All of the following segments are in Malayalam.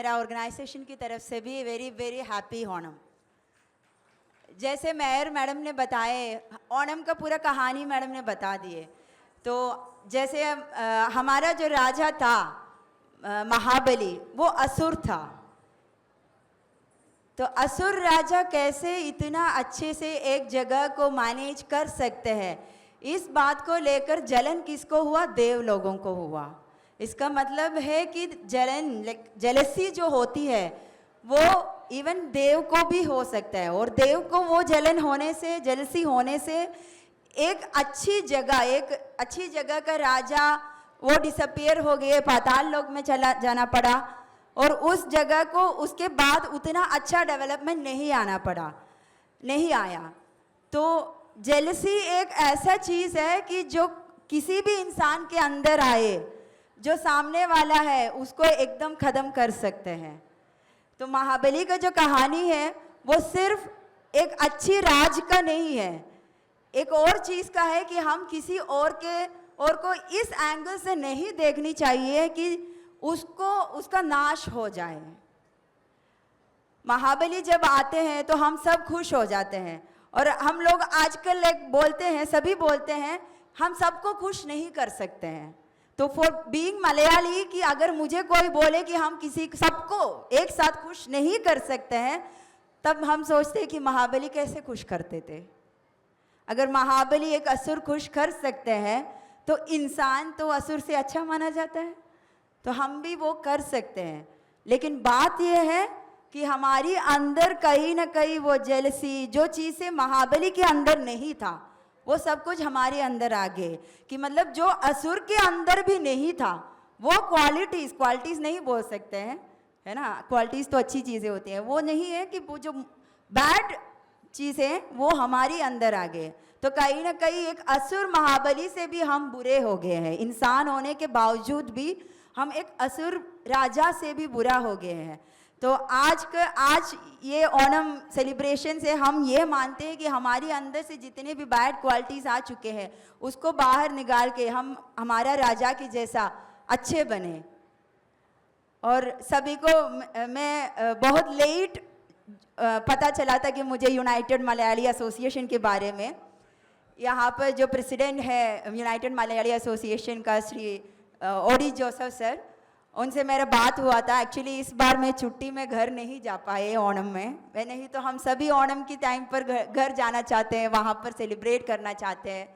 मेरा ऑर्गेनाइजेशन की तरफ से भी वेरी वेरी हैप्पी ओणम। जैसे मेयर मैडम ने बताए, ओणम का पूरा कहानी मैडम ने बता दिए। तो जैसे हमारा जो राजा था महाबली, वो असुर था। तो असुर राजा कैसे इतना अच्छे से एक जगह को मैनेज कर सकते हैं, इस बात को लेकर जलन किसको हुआ? देव लोगों को हुआ। इसका मतलब है कि जेलसी जो होती है वो इवन देव को भी हो सकता है, और देव को वो जलन होने से, जेलसी होने से एक अच्छी जगह का राजा वो डिसअपियर हो गए, पाताल लोक में चला जाना पड़ा, और उस जगह को उसके बाद उतना अच्छा डेवलपमेंट नहीं आया। तो जेलसी एक ऐसा चीज़ है कि जो किसी भी इंसान के अंदर आए, जो सामने वाला है उसको एकदम ख़त्म कर सकते हैं। तो महाबली का जो कहानी है वो सिर्फ एक अच्छी राज का नहीं है, एक और चीज़ का है कि हम किसी और को इस एंगल से नहीं देखनी चाहिए कि उसका नाश हो जाए। महाबली जब आते हैं तो हम सब खुश हो जाते हैं, और हम लोग आजकल बोलते हैं, सभी बोलते हैं, हम सबको खुश नहीं कर सकते हैं। तो फॉर बीइंग मलयाली कि अगर मुझे कोई बोले कि हम सबको एक साथ खुश नहीं कर सकते हैं, तब हम सोचते हैं कि महाबली कैसे खुश करते थे। अगर महाबली एक असुर खुश कर सकते हैं तो इंसान तो असुर से अच्छा माना जाता है, तो हम भी वो कर सकते हैं। लेकिन बात यह है कि हमारी अंदर कहीं ना कहीं वो जेलसी, जो चीज़ें महाबली के अंदर नहीं था, वो सब कुछ हमारे अंदर आ गए। कि मतलब जो असुर के अंदर भी नहीं था, वो क्वालिटीज़ नहीं बोल सकते हैं, है ना, क्वालिटीज़ तो अच्छी चीज़ें होती हैं, वो नहीं है कि वो जो बैड चीज़ें वो हमारी अंदर आ गए। तो कहीं ना कहीं एक असुर महाबली से भी हम बुरे हो गए हैं। इंसान होने के बावजूद भी हम एक असुर राजा से भी बुरा हो गए हैं। तो आज ये ओणम सेलिब्रेशन से हम ये मानते हैं कि हमारी अंदर से जितने भी बैड क्वालिटीज़ आ चुके हैं उसको बाहर निकाल के हम हमारा राजा की जैसा अच्छे बने। और सभी को मैं बहुत लेट पता चला था कि मुझे यूनाइटेड मलयाली एसोसिएशन के बारे में। यहाँ पर जो प्रेसिडेंट है यूनाइटेड मलयाली एसोसिएशन का, श्री ओडी जोसेफ सर, उनसे मेरा बात हुआ था। एक्चुअली इस बार मैं छुट्टी में घर नहीं जा पाए ओणम में, नहीं तो हम सभी ओणम की टाइम पर घर जाना चाहते हैं, वहाँ पर सेलिब्रेट करना चाहते हैं।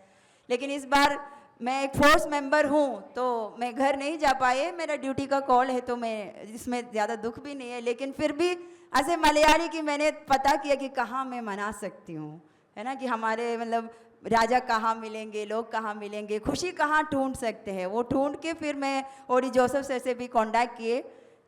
लेकिन इस बार मैं एक फोर्स मेंबर हूँ तो मैं घर नहीं जा पाए, मेरा ड्यूटी का कॉल है, तो मैं इसमें ज़्यादा दुख भी नहीं है। लेकिन फिर भी ऐसे मलयाली की मैंने पता किया कि कहाँ मैं मना सकती हूँ, है ना, कि हमारे मतलब राजा कहाँ मिलेंगे, लोग कहाँ मिलेंगे, खुशी कहाँ ढूंढ सकते हैं। वो ढूंढ के फिर मैं ओडी जोसेफ सर से भी कांटेक्ट किए,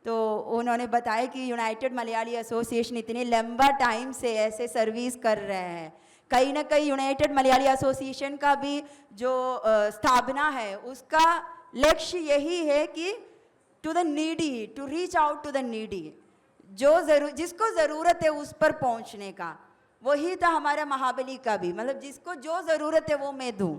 तो उन्होंने बताया कि यूनाइटेड मलयाली एसोसिएशन इतने लंबा टाइम से ऐसे सर्विस कर रहे हैं। कहीं ना कहीं यूनाइटेड मलयाली एसोसिएशन का भी जो स्थापना है उसका लक्ष्य यही है कि to the needy, to reach out to the needy, जिसको ज़रूरत है उस पर पहुंचने का। वही था हमारा महाबली का भी, मतलब जिसको जो ज़रूरत है वो मैं दूं।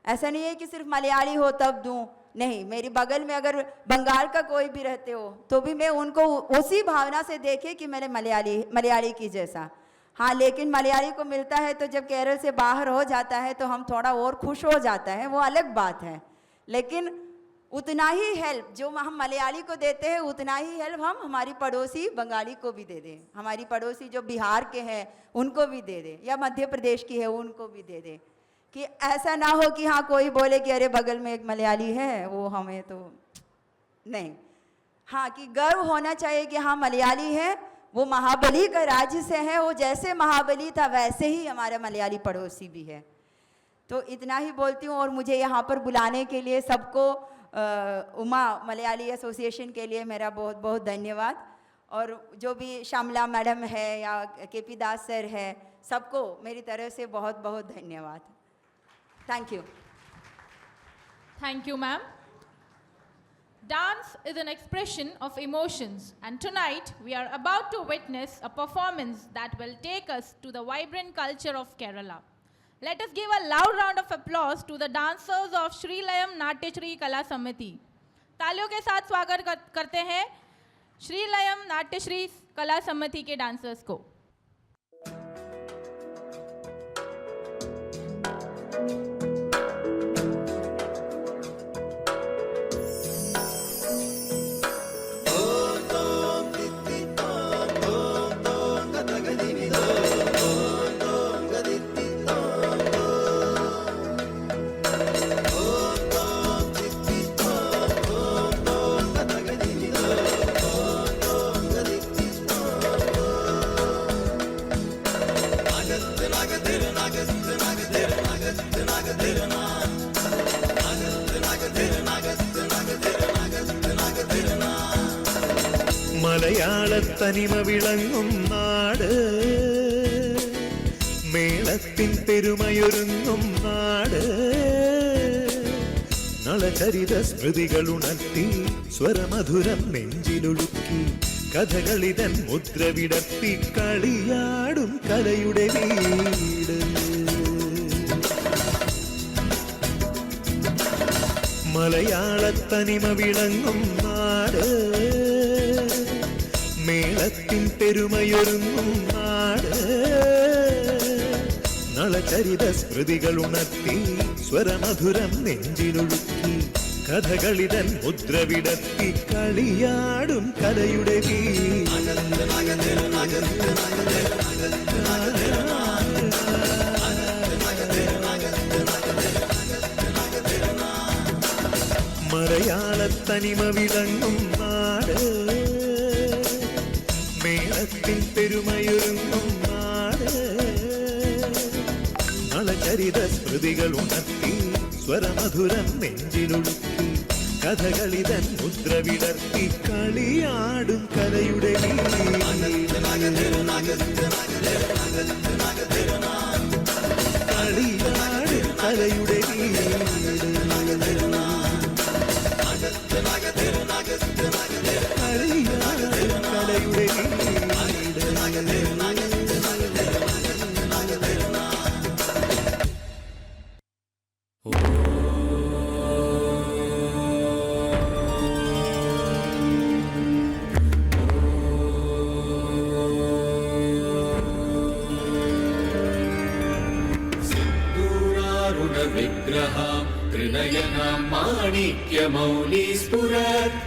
ऐसा नहीं है कि सिर्फ मलयाली हो तब दूं, नहीं, मेरी बगल में अगर बंगाल का कोई भी रहते हो तो भी मैं उनको उसी भावना से देखे कि मेरे मलयाली की जैसा। हाँ, लेकिन मलयाली को मिलता है तो जब केरल से बाहर हो जाता है तो हम थोड़ा और खुश हो जाता है, वो अलग बात है। लेकिन उतना ही हेल्प जो हम मलयाली को देते हैं उतना ही हेल्प हम हमारी पड़ोसी बंगाली को भी दे दें, हमारी पड़ोसी जो बिहार के हैं उनको भी दे दें, या मध्य प्रदेश की है उनको भी दे दें। कि ऐसा ना हो कि हाँ कोई बोले कि अरे बगल में एक मलयाली है वो हमें तो नहीं। हाँ, कि गर्व होना चाहिए कि हाँ मलयाली है, वो महाबली का राज्य से है, वो जैसे महाबली था वैसे ही हमारा मलयाली पड़ोसी भी है। तो इतना ही बोलती हूँ। और मुझे यहाँ पर बुलाने के लिए सबको उमा मलयाली एसोसिएशन के लिए मेरा बहुत बहुत धन्यवाद। और जो भी श्यामला मैडम है या केपी दास सर है, सबको मेरी तरफ से बहुत बहुत धन्यवाद। Thank you. Thank you, ma'am. Dance is an expression of emotions, and tonight we are about to witness a performance that will take us to the vibrant culture of Kerala. Let us give a loud round of applause to the dancers of Sri Layam Natyashri Kala Samiti. तालियों के साथ स्वागत करते हैं श्रीलयम नाट्यश्री कला सम्मति के डांसर्स को। മലയാളത്തനിമ വിളങ്ങും നാട്, മേളത്തിൻ പെരുമയൊരുങ്ങും നാട്, നളചരിത സ്മൃതികളുണർത്തി സ്വരമധുരം നെഞ്ചിലൊഴുക്കി കഥകളിതൻ മുദ്ര വിടർത്തി കളിയാടും കലയുടെ വീട്. മലയാളത്തനിമ വിളങ്ങും നാട്, മേളത്തിൻ പെരുമയൊരുങ്ങും നാട്, നളചരിത സ്മൃതികളുണർത്തി സ്വരമധുരം നെഞ്ചിലൊഴുക്കി കഥകളിതൻ മുദ്ര വിടർത്തി കളിയാടും കലയുടെ മലയാളത്തനിമ വിളങ്ങും നാട്, മേളത്തിൻ പെരുമയൊരുങ്ങും നാട്, നളചരിത സ്മൃതികൾ ഉണർത്തി സ്വരമധുരം നെഞ്ചിലൊഴുക്കി കഥകളിതൻ മുദ്ര വിടർത്തി കളിയാടും കലയുടെ കളിയാടും കലയുടെ विग्रहां त्रिनयनां माणिक्यमौली स्फुरत्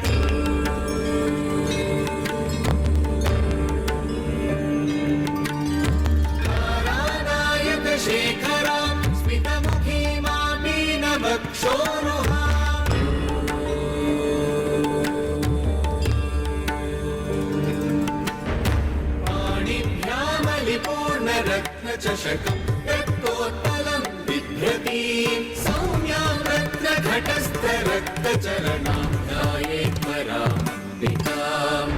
तारानायकशेखरां स्मितमुखीमां मीनवक्षोरुहाम् पाणिभ्यामलिपूर्णरत्नचषकं रक्तोत्पलं सौम्यां रत्नघटस्थरक्तचरणां ध्यायेत् पराम्बिकाम्।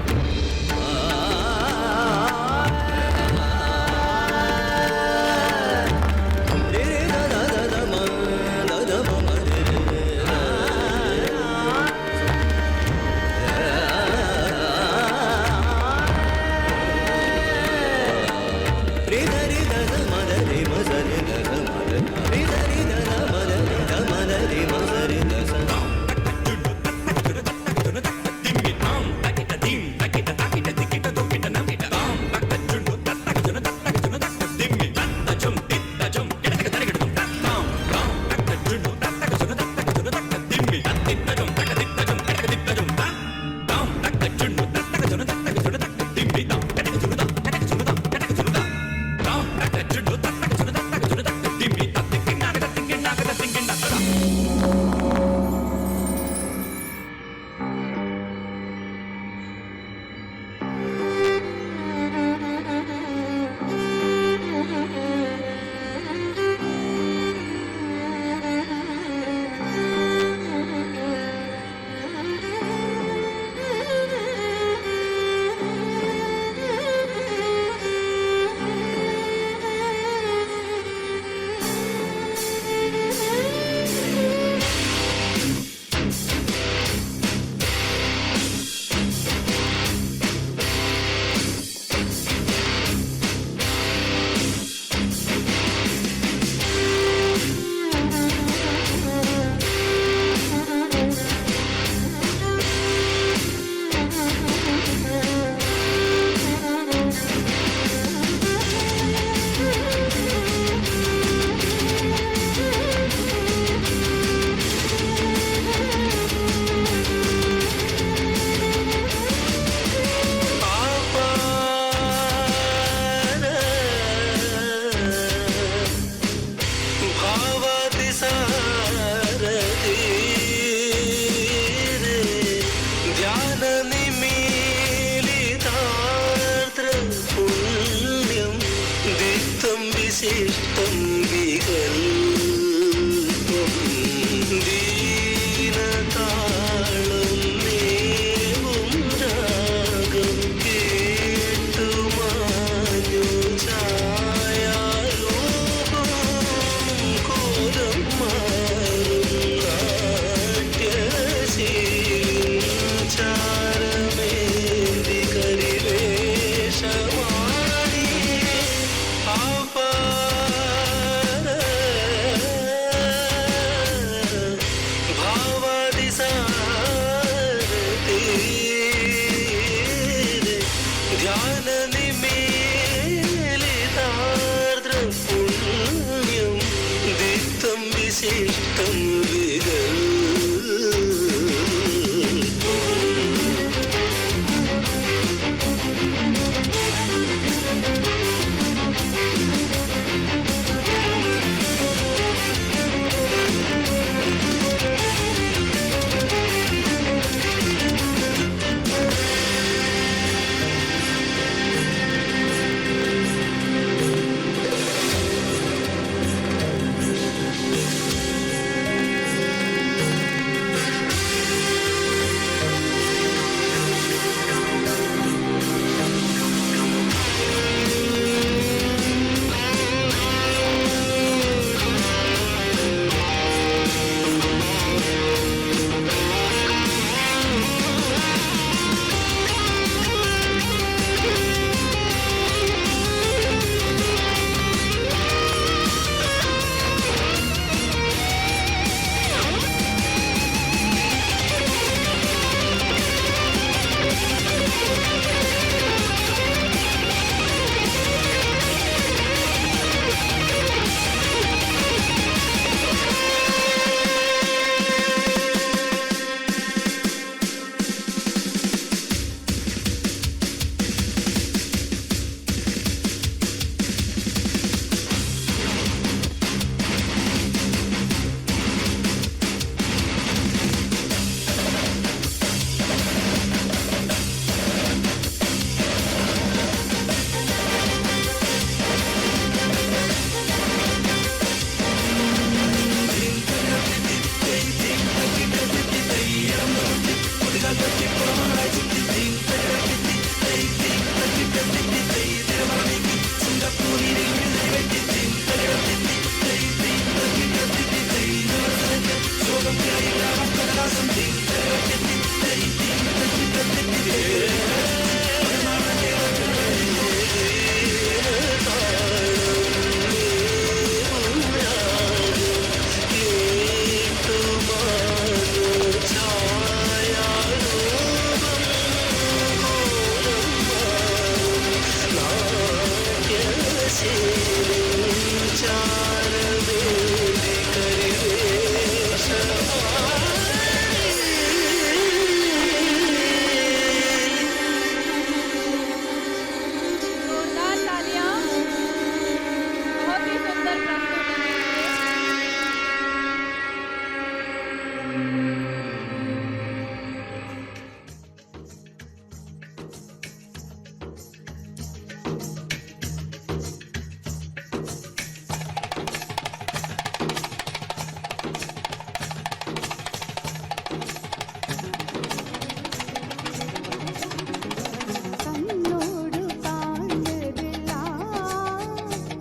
கண்ணோடு காண்பதெல்லாம்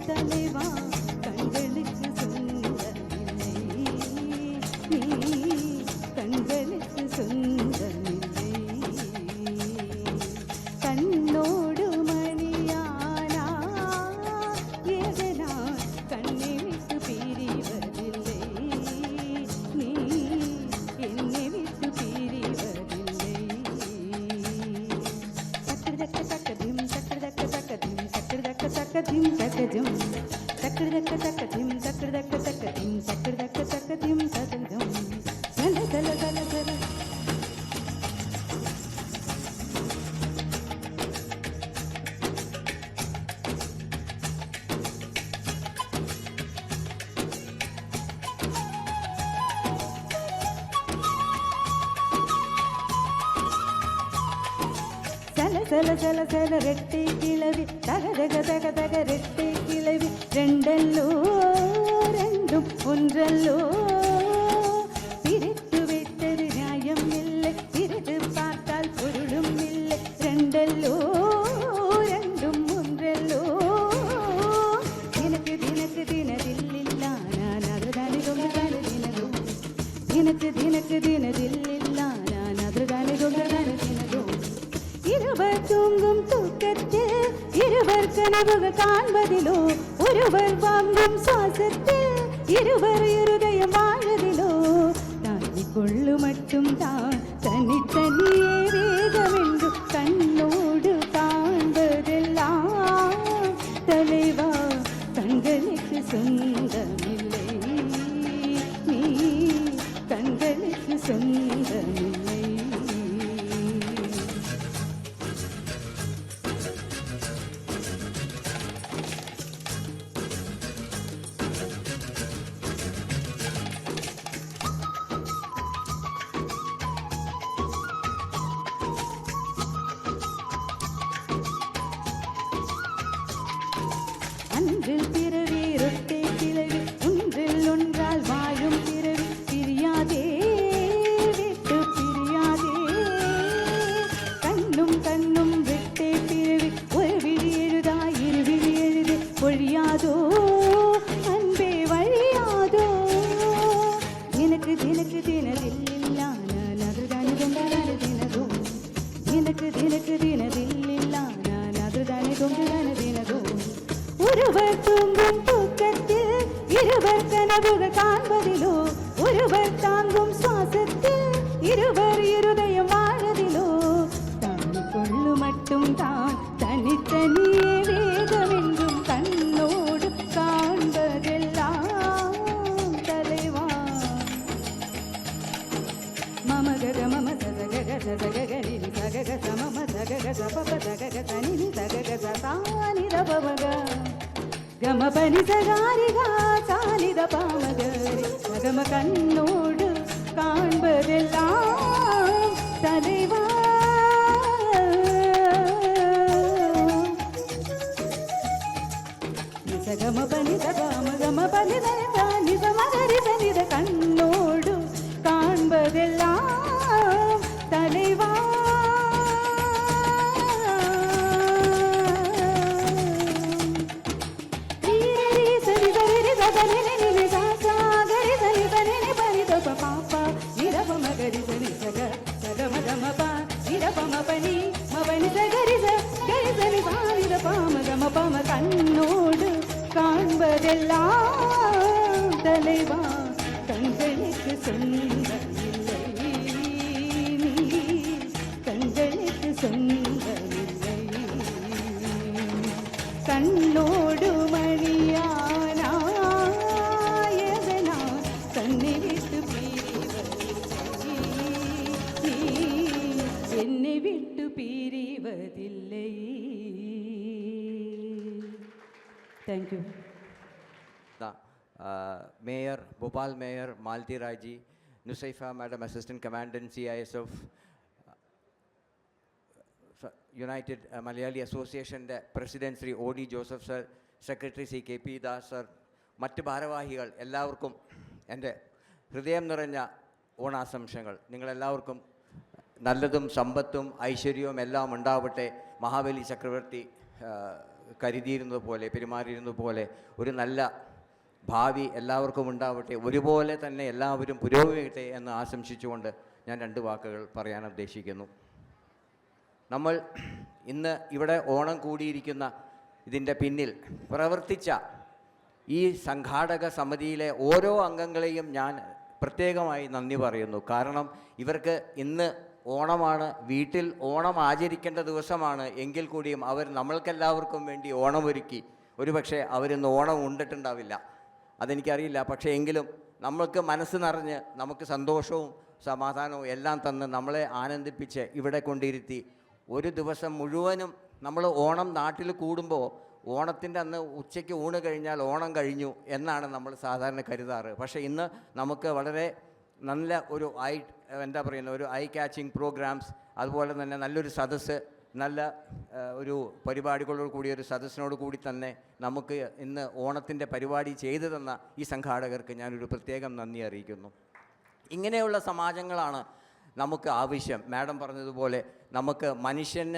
தலைவா கண்களுக்கு சொந்தமில்லை, நீ கண்களுக்கு சொந்தமில்லை. கண்ணோடு மணியானா எதனால் கண்ணை விட்டு பிரிவதில்லை, நீ என்னை விட்டு பிரிவதில்லை. சக்கரதக்க சக்கதிம் சக்கரதக்க சக்கதிம் சக்கரதக்க சக்கதிம் சக்கஜம் சக்கரதக்க சக்கதிம் சக்கரதக்க சக்கதிம் சக்கரதக்க சக்கதிம் சகஜம் சல சல சல சல. சல சல சல சல ரெட்டை கிளவி தகதக தக தக ரெட்டை கிளவி ரெண்டல்லோ ரெண்டும் ஒன்றல்லோ பிரித்து வைத்தது நியாயம் இல்லை, பிரித்து பார்த்தால் பொருளும் இல்லை. ரெண்டல்லோ ரெண்டும் ஒன்றல்லோ தினக்கு தினக்கு தினதில்லில்ல நான் அதுதானே கொண்டுதானே தினதும் தினக்கு தினக்கு தினதில்லில்ல நான் அதுதானே கொண்டுதானே தினதும். இருவர் தூங்கும் தூக்கத்தில் இருவர் கனவுகள் காண்பதிலோ, ஒருவர் வாங்கும் சுவாசத்தில் இருவர் இருதயம் வாழதிலோ, தாங்கிக் கொள்ளு மட்டும் தான் தனித்தனியே வேதமென்று கண்ணோடு காண்பதெல்லாம் தலைவா கண்களுக்கு சொந்தமில்லை, நீ கண்களுக்கு சொந்தமில்லை. அன்றில் பிறவி ரொட்டை கிளவி ஒன்றில் ஒன்றால் வாழும் பிறவி பிரியாதே விட்டு பிரியாதே. கண்ணும் கண்ணும் வெட்டை பிறவி ஒரு விழி எழுதா இரு விழி எழுது பொழியாதோ அன்பே வழியாதோ. எனக்கு தினக்கு தினதில்லில்ல நான் அதுதானே கொண்டுதானே தினதோ, எனக்கு தினக்கு தினதில்லில்ல நான் அதுதானே கொண்டுதானே தினதோ. ஒருவர் தூங்கும் தூக்கத்தில் இருவர் கனவுகள் காண்பதிலோ, ஒருவர் தாங்கும் சுவாசத்தில் இருவர் இருதயம் வாழதிலோ, தாங்கிக் கொள்ளு மட்டும் தான் தனித்தனியே வேதமென்றும் கண்ணோடு காண்பதெல்லாம் தலைவா. மமகக மம சதகக சதகரி சகக சமம சகக சபப சகக தனி சகக சானித பவக கம பனி சகாரிகா சானித பாமகரி சகம கண்ணோடு காண்பதெல்லாம் தலைவா. சகம பனி சகம கம பனி தனி சமகரி சனித கண்ணோடு காண்பதெல்லாம் தலைவா. கண்ணோடு காண்பதெல்லாம் தலைவா கண்களுக்கு சொந்தமில்லை, நீ கண்களுக்கு சொந்தமில்லை. கண்ணோடு மணியானா எதனால் கண்ணை விட்டு பிரிவதில்லை, நீ என்னை விட்டு பிரிவதில்லை. Thank you. Mayor, Bhopal Mayor Malti Rai ji, Nusaifa Madam Assistant Commandant CISF, united Malayali അസോസിയേഷൻ്റെ president Shri OD Joseph sir, secretary Shri KP Das sir, മറ്റ് ഭാരവാഹികൾ എല്ലാവർക്കും എൻ്റെ ഹൃദയം നിറഞ്ഞ ഓണാശംസകൾ. നിങ്ങളെല്ലാവർക്കും നല്ലതും സമ്പത്തും ഐശ്വര്യവും എല്ലാം ഉണ്ടാവട്ടെ. മഹാബലി ചക്രവർത്തി കരുതിയിരുന്നത് പോലെ, പെരുമാറിയിരുന്നത് പോലെ ഒരു നല്ല ഭാവി എല്ലാവർക്കും ഉണ്ടാവട്ടെ. ഒരുപോലെ തന്നെ എല്ലാവരും പുരോഗമിക്കട്ടെ എന്ന് ആശംസിച്ചുകൊണ്ട് ഞാൻ 2 വാക്കുകൾ പറയാൻ ഉദ്ദേശിക്കുന്നു. നമ്മൾ ഇന്ന് ഇവിടെ ഓണം കൂടിയിരിക്കുന്ന ഇതിൻ്റെ പിന്നിൽ പ്രവർത്തിച്ച ഈ സംഘാടക സമിതിയിലെ ഓരോ അംഗങ്ങളെയും ഞാൻ പ്രത്യേകമായി നന്ദി പറയുന്നു. കാരണം ഇവർക്ക് ഇന്ന് ഓണമാണ്, വീട്ടിൽ ഓണം ആചരിക്കേണ്ട ദിവസമാണ്. എങ്കിൽ കൂടിയും അവർ നമ്മൾക്കെല്ലാവർക്കും വേണ്ടി ഓണമൊരുക്കി. ഒരുപക്ഷെ അവരിന്ന് ഓണം ഉണ്ടിട്ടുണ്ടാവില്ല, അതെനിക്കറിയില്ല. പക്ഷേ എങ്കിലും നമ്മൾക്ക് മനസ്സ് നിറഞ്ഞ് നമുക്ക് സന്തോഷവും സമാധാനവും എല്ലാം തന്ന് നമ്മളെ ആനന്ദിപ്പിച്ച് ഇവിടെ കൊണ്ടിരുത്തി ഒരു ദിവസം മുഴുവനും നമ്മൾ ഓണം നാട്ടിൽ കൂടുമ്പോൾ ഓണത്തിൻ്റെ അന്ന് ഉച്ചയ്ക്ക് ഊണ് കഴിഞ്ഞാൽ ഓണം കഴിഞ്ഞു എന്നാണ് നമ്മൾ സാധാരണ കരുതാറ്. പക്ഷേ ഇന്ന് നമുക്ക് വളരെ നല്ല ഒരു ഒരു ഐ ക്യാച്ചിങ് പ്രോഗ്രാംസ്, അതുപോലെ തന്നെ നല്ലൊരു സദസ്സ്, നല്ല ഒരു പരിപാടികളോട് കൂടിയ ഒരു സദസ്സിനോട് കൂടി തന്നെ നമുക്ക് ഇന്ന് ഓണത്തിൻ്റെ പരിപാടി ചെയ്തു തന്ന ഈ സംഘാടകർക്ക് ഞാനൊരു പ്രത്യേകം നന്ദി അറിയിക്കുന്നു. ഇങ്ങനെയുള്ള സമാജങ്ങളാണ് നമുക്ക് ആവശ്യം. മാഡം പറഞ്ഞതുപോലെ നമുക്ക് മനുഷ്യൻ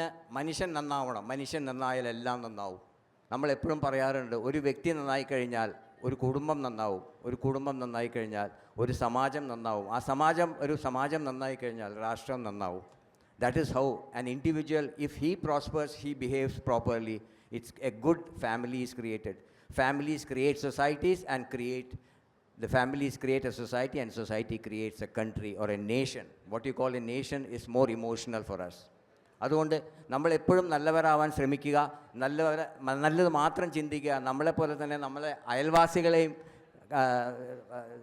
നന്നാവണം. മനുഷ്യൻ നന്നായാൽ എല്ലാം നന്നാവും. നമ്മളെപ്പോഴും പറയാറുണ്ട്, ഒരു വ്യക്തി നന്നായി കഴിഞ്ഞാൽ ഒരു കുടുംബം നന്നാവും, ഒരു കുടുംബം നന്നായി കഴിഞ്ഞാൽ ഒരു സമാജം നന്നാവും, ഒരു സമാജം നന്നായി കഴിഞ്ഞാൽ രാഷ്ട്രം നന്നാവും. That is how an individual, if he prospers, he behaves properly, it's a good family is created. Families create societies and the families create a society, and society creates a country or a nation. What you call a nation is more emotional for us. അതുകൊണ്ട് നമ്മളെപ്പോഴും നല്ലവരാവാൻ ശ്രമിക്കുക, നല്ലത് മാത്രം ചിന്തിക്കുക. നമ്മളെപ്പോലെ തന്നെ നമ്മളെ അയൽവാസികളെയും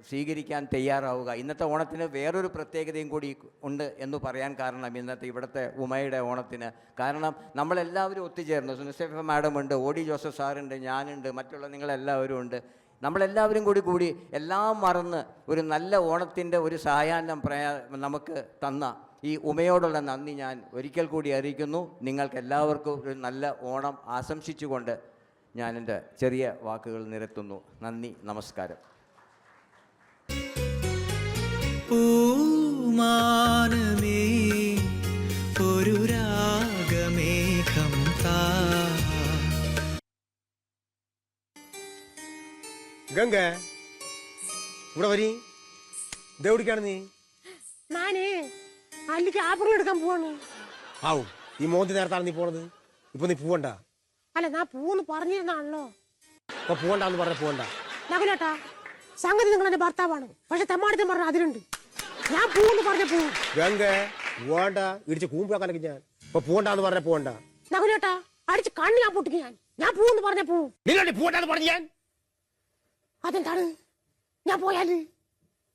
സ്വീകരിക്കാൻ തയ്യാറാവുക. ഇന്നത്തെ ഓണത്തിന് വേറൊരു പ്രത്യേകതയും കൂടി ഉണ്ട് എന്ന് പറയാൻ കാരണം, ഇന്നത്തെ ഇവിടുത്തെ ഉമയുടെ ഓണത്തിന് കാരണം നമ്മളെല്ലാവരും ഒത്തുചേർന്നു. സുനിസേഫ മാഡം ഉണ്ട്, OD ജോസഫ് സാറുണ്ട്, ഞാനുണ്ട്, മറ്റുള്ള നിങ്ങളെല്ലാവരും ഉണ്ട്. നമ്മളെല്ലാവരും കൂടി എല്ലാം മറന്ന് ഒരു നല്ല ഓണത്തിൻ്റെ ഒരു സായാഹ്നം നമുക്ക് തന്ന ഈ ഉമയോടുള്ള നന്ദി ഞാൻ ഒരിക്കൽ കൂടി അറിയിക്കുന്നു. നിങ്ങൾക്ക് എല്ലാവർക്കും ഒരു നല്ല ഓണം ആശംസിച്ചുകൊണ്ട് ഞാൻ എൻ്റെ ചെറിയ വാക്കുകൾ നിരത്തുന്നു. നന്ദി, നമസ്കാരം. പൂമാനമേ ഒരു രാഗമേഘം താ. ഗംഗ ഇവിടെ വരി. ഇതെവിടേക്കാണ് നീ? ഞാനേ അല്ലിക്ക് ആപ്പിൾ എടുക്കാൻ പോവാണ്. ആവും, ഈ മോന്തി നേരത്താണ് നീ പോണത്. ഇപ്പൊ നീ പോവണ്ട. അല്ല, ഞാൻ പൂന്ന് പറഞ്ഞിരുന്നാണല്ലോ. ഇപ്പൊ പോവണ്ടെന്ന് പറഞ്ഞ പോവണ്ട. നകുലേട്ടാ, സംഗതി നിങ്ങൾ എന്റെ ഭർത്താവാണ്, പക്ഷെ തെമ്മാടിത്തം പറഞ്ഞ അതിലുണ്ട്. ഞാൻ പൂന്ന് പറഞ്ഞ പോവും. ഗംഗ പോവണ്ട, ഇടിച്ച് കൂമ്പാക്കാനൊക്കെ ഞാൻ. ഇപ്പൊ പോവണ്ടെന്ന് പറഞ്ഞ പോവണ്ട. നകുലേട്ടാ, അടിച്ച് കണ്ണി ഞാൻ പൊട്ടിക്ക്. ഞാൻ പൂന്ന് പറഞ്ഞ പോവും. നിന്നോട് പോവണ്ടെന്ന് പറഞ്ഞു ഞാൻ. അതെന്താണ്? ഞാൻ പോയാല്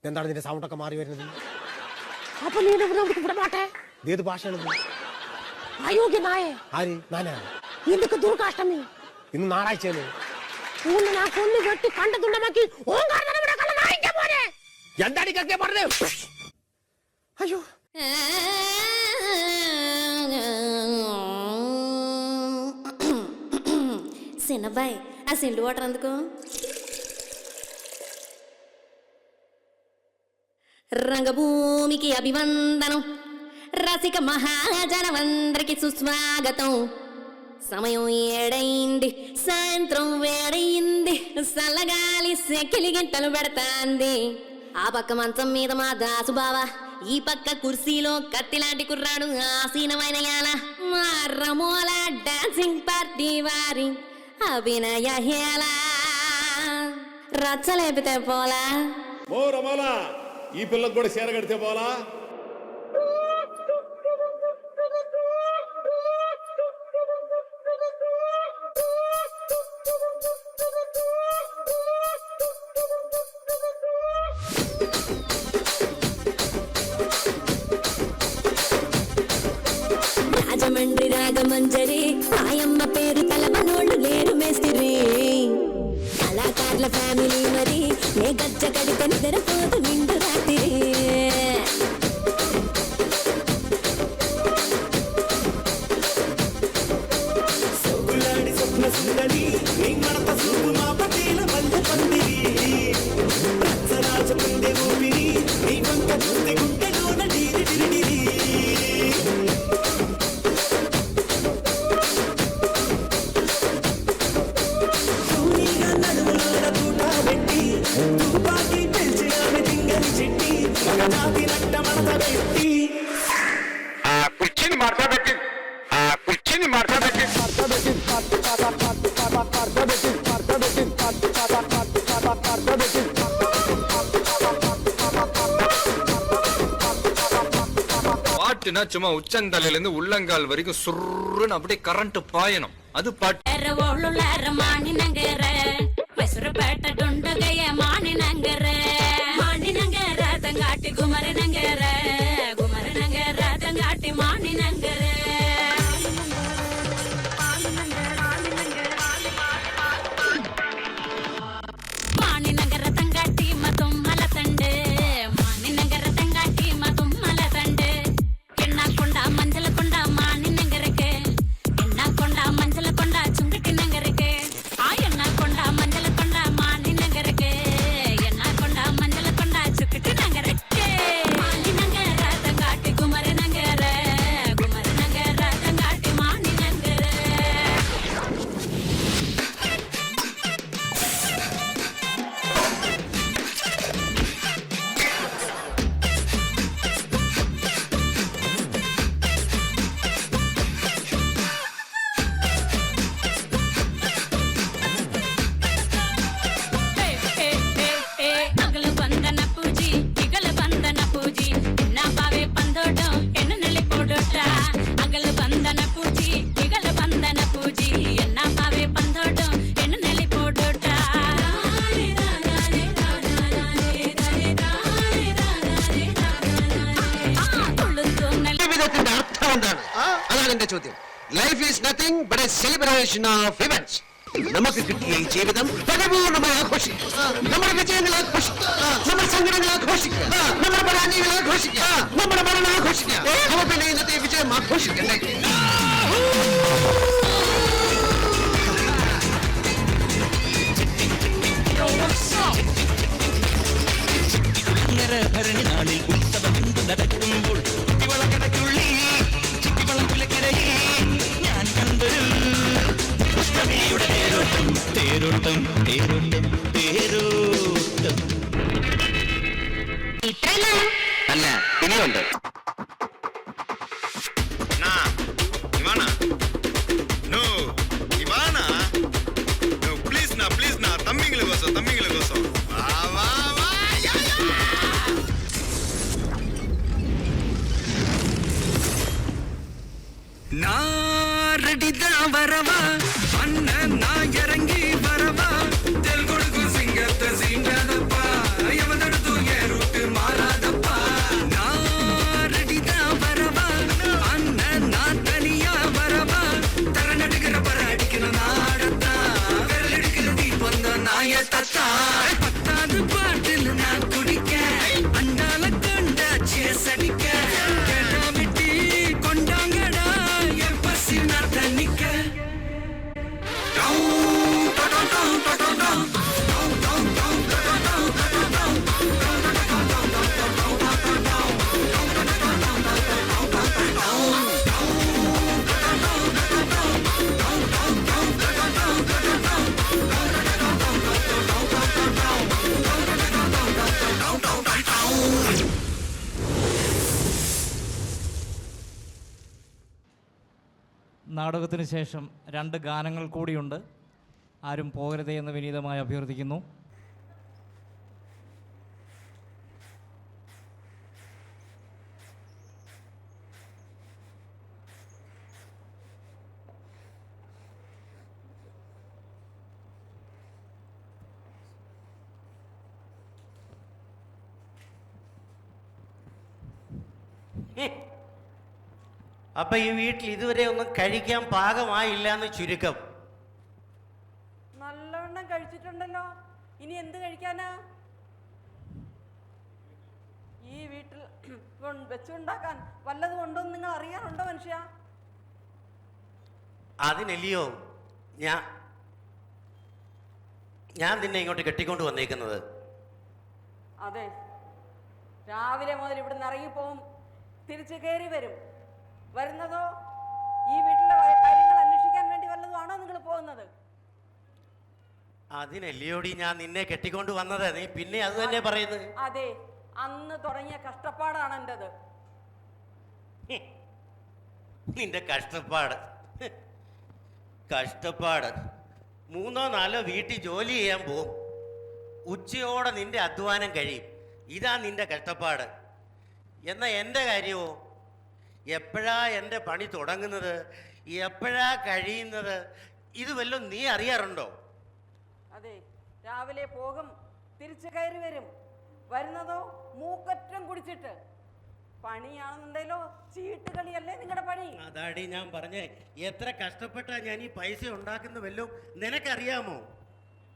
എന്താണ് നിന്റെ സൗണ്ടൊക്കെ മാറി വരുന്നത്? അപ്പൊ നീ ഇവിടെ പോട്ടെ. ഏത് ഭാഷയാണത്? അയോഗ്യ നായേ. ആര്? നാനാ? എന്തൊക്കെ ദുർഗാഷ്ടമി. ഇന്ന് ഞായറാഴ്ചയാണ്. ഊന്ന് ഞാൻ കൊന്നു വെട്ടി കണ്ടതുണ്ടമാക്കി എന്താണ് ഇതൊക്കെ പറഞ്ഞത്? അയ്യോ, సిన్నబాయ్ ఆ సిండు వాటర్ అందుకు. రంగభూమికి అభివందనం, రసిక మహాజనమందరికి సుస్వాగతం. సమయం 7 అయింది, సాయంత్రం వేడయింది, సల్లగాలి సెకిలి గంటలు పెడతాంది. ఆ పక్క మంచం మీద మా దాసు బావ, ఈ పక్క కుర్సీలో కత్తిలాంటి కుర్రాడు ఆసీనమైన యాల. మా రమోల డాన్సింగ్ పార్టీ వారి అభినయ హేళ. రచ్చలేపితే పోలా ఓ రమోలా, ఈ పిల్లకు కూడా చీర కడితే పోలా. రాజమండ్రి రాగమంజరి, ఆయమ్మ పేరు తలమనోళ్ళు లేరు మేస్తిరి. కళాకారుల ఫ్యామిలీ మరి, ఏ గజ్జ కడితే నిద్రపోతు నిండు రాత్రి. பாட்டுனா சும்மா உச்சந்தலையில இருந்து உள்ளங்கால் வரைக்கும் சுருன்னு அப்படியே கரண்ட் பாயணும். அது பாட்டு. குமர நங்கர குமர நங்கர தங்காட்டி மாணி நங்கர மாணி நங்கர தங்காட்டி மதும் மல தண்டு மாணி நங்கர தங்காட்டி மதும் மல தண்டு என்ன கொண்டா மஞ்சள் கொண்டா மாணி நங்கருக்கு என்ன கொண்டா மஞ்சள் கொண்டா சுங்கட்டி நங்கருக்கு என்ன கொண்டா மஞ்சள் கொண்டா மாணி நங்கருக்கு என்ன கொண்டா மஞ்சள் கொண்டா சுக்கட்டி நங்கருக்கு Life is nothing but a celebration of events. നമുക്ക് കിട്ടിയ ഈ ജീവിതം പരിപൂർണമായി ആഘോഷിക്കുക. നമ്മുടെ വിജയങ്ങൾ ആഘോഷിക്കുക, നമ്മുടെ സങ്കടങ്ങൾ ആഘോഷിക്കുക, നമ്മുടെ പരാജയങ്ങൾ ആഘോഷിക്കുക, നമ്മുടെ മരണം ആഘോഷിക്കുക. അപ്പോൾ പിന്നെ ഇന്നത്തെ വിജയം ആഘോഷിക്കണ്ടേ? ഭരണിനാളിൽ ഉത്സവം നടക്കുമ്പോൾ ഞാൻ കണ്ടൊരു തേരോട്ടം തേരോട്ടം തേരോട്ടം തേരോട്ടം. അല്ല ഇനിയുണ്ട്. வரவா அண்ணன் நான் இறங்கி வரவா தெல் கொடுக்கும் சிங்கத்தை சீண்டாதப்பா எவதடுத்தும் ஏ ரூட்டு மாறாதப்பா நான் ரெடிதான் வரவா அண்ணன் நான் தனியா வரவா தர நடுக்கிற பர அடிக்கிற நாடத்தா விரல் எடுக்கிற தீபம் தான் நாயத்தா பத்தாவது பாட்டில் நான் குடிக்க அண்டால கொண்டா சேஸ் அடிக்க விட்டி கொண்டாங்கடா என் பசி நான் தண்ணிக்க. നാടകത്തിന് ശേഷം 2 ഗാനങ്ങൾ കൂടിയുണ്ട്. ആരും പോകരുതേ എന്ന് വിനീതമായി അഭ്യർത്ഥിക്കുന്നു. അപ്പൊ ഈ വീട്ടിൽ ഇതുവരെ ഒന്നും കഴിക്കാൻ പാകമായില്ല എന്ന് ചുരുക്കം. നല്ലവണ്ണം കഴിച്ചിട്ടുണ്ടല്ലോ, ഇനി എന്ത് കഴിക്കാനാ? ഈ വീട്ടിൽ വെച്ചുണ്ടാക്കാൻ വല്ലതും ഉണ്ടോ എന്ന് നിങ്ങൾ അറിയാനുണ്ടോ മനുഷ്യ? അതിനല്ലയോ ഞാൻ നിന്നെ ഇങ്ങോട്ട് കെട്ടിക്കൊണ്ട് വന്നേക്കുന്നത്. അതെ, രാവിലെ മുതൽ ഇവിടുന്ന് ഇറങ്ങിപ്പോവും, തിരിച്ചു കയറി വരും. വരുന്നതോ ഈ വീട്ടിലെ കാര്യങ്ങൾ അന്വേഷിക്കാൻ വേണ്ടി വല്ലതും ആണോ നിങ്ങൾ പോകുന്നത്? അതിനല്ലയോടി ഞാൻ നിന്നെ കെട്ടിക്കൊണ്ട് വന്നത്. നീ പിന്നെ അത് തന്നെ പറയുന്നത്. അതെ, അന്ന് തുടങ്ങിയ കഷ്ടപ്പാടാണ് എൻ്റെത്. നിന്റെ കഷ്ടപ്പാട്. കഷ്ടപ്പാട്. 3-4 വീട്ടിൽ ജോലി ചെയ്യാൻ പോവും. ഉച്ചയോടെ നിന്റെ അധ്വാനം കഴിയും. ഇതാ നിന്റെ കഷ്ടപ്പാട്. എന്നാൽ എൻ്റെ കാര്യമോ? എപ്പോഴാ എൻ്റെ പണി തുടങ്ങുന്നത്, എപ്പോഴാ കഴിയുന്നത്, ഇത് വല്ലതും നീ അറിയാറുണ്ടോ? അതെ, രാവിലെ പോകും, തിരിച്ചു കയറി വരും. വരുന്നതോ മൂക്കറ്റം കുടിച്ചിട്ട്. പണിയാണെന്നുണ്ടല്ലോ ചീട്ട് കളിയല്ലേ നിങ്ങളുടെ പണി. അതാടി ഞാൻ പറഞ്ഞേ, എത്ര കഷ്ടപ്പെട്ടാ ഞാൻ ഈ പൈസ ഉണ്ടാക്കുന്ന വല്ലതും നിനക്കറിയാമോ?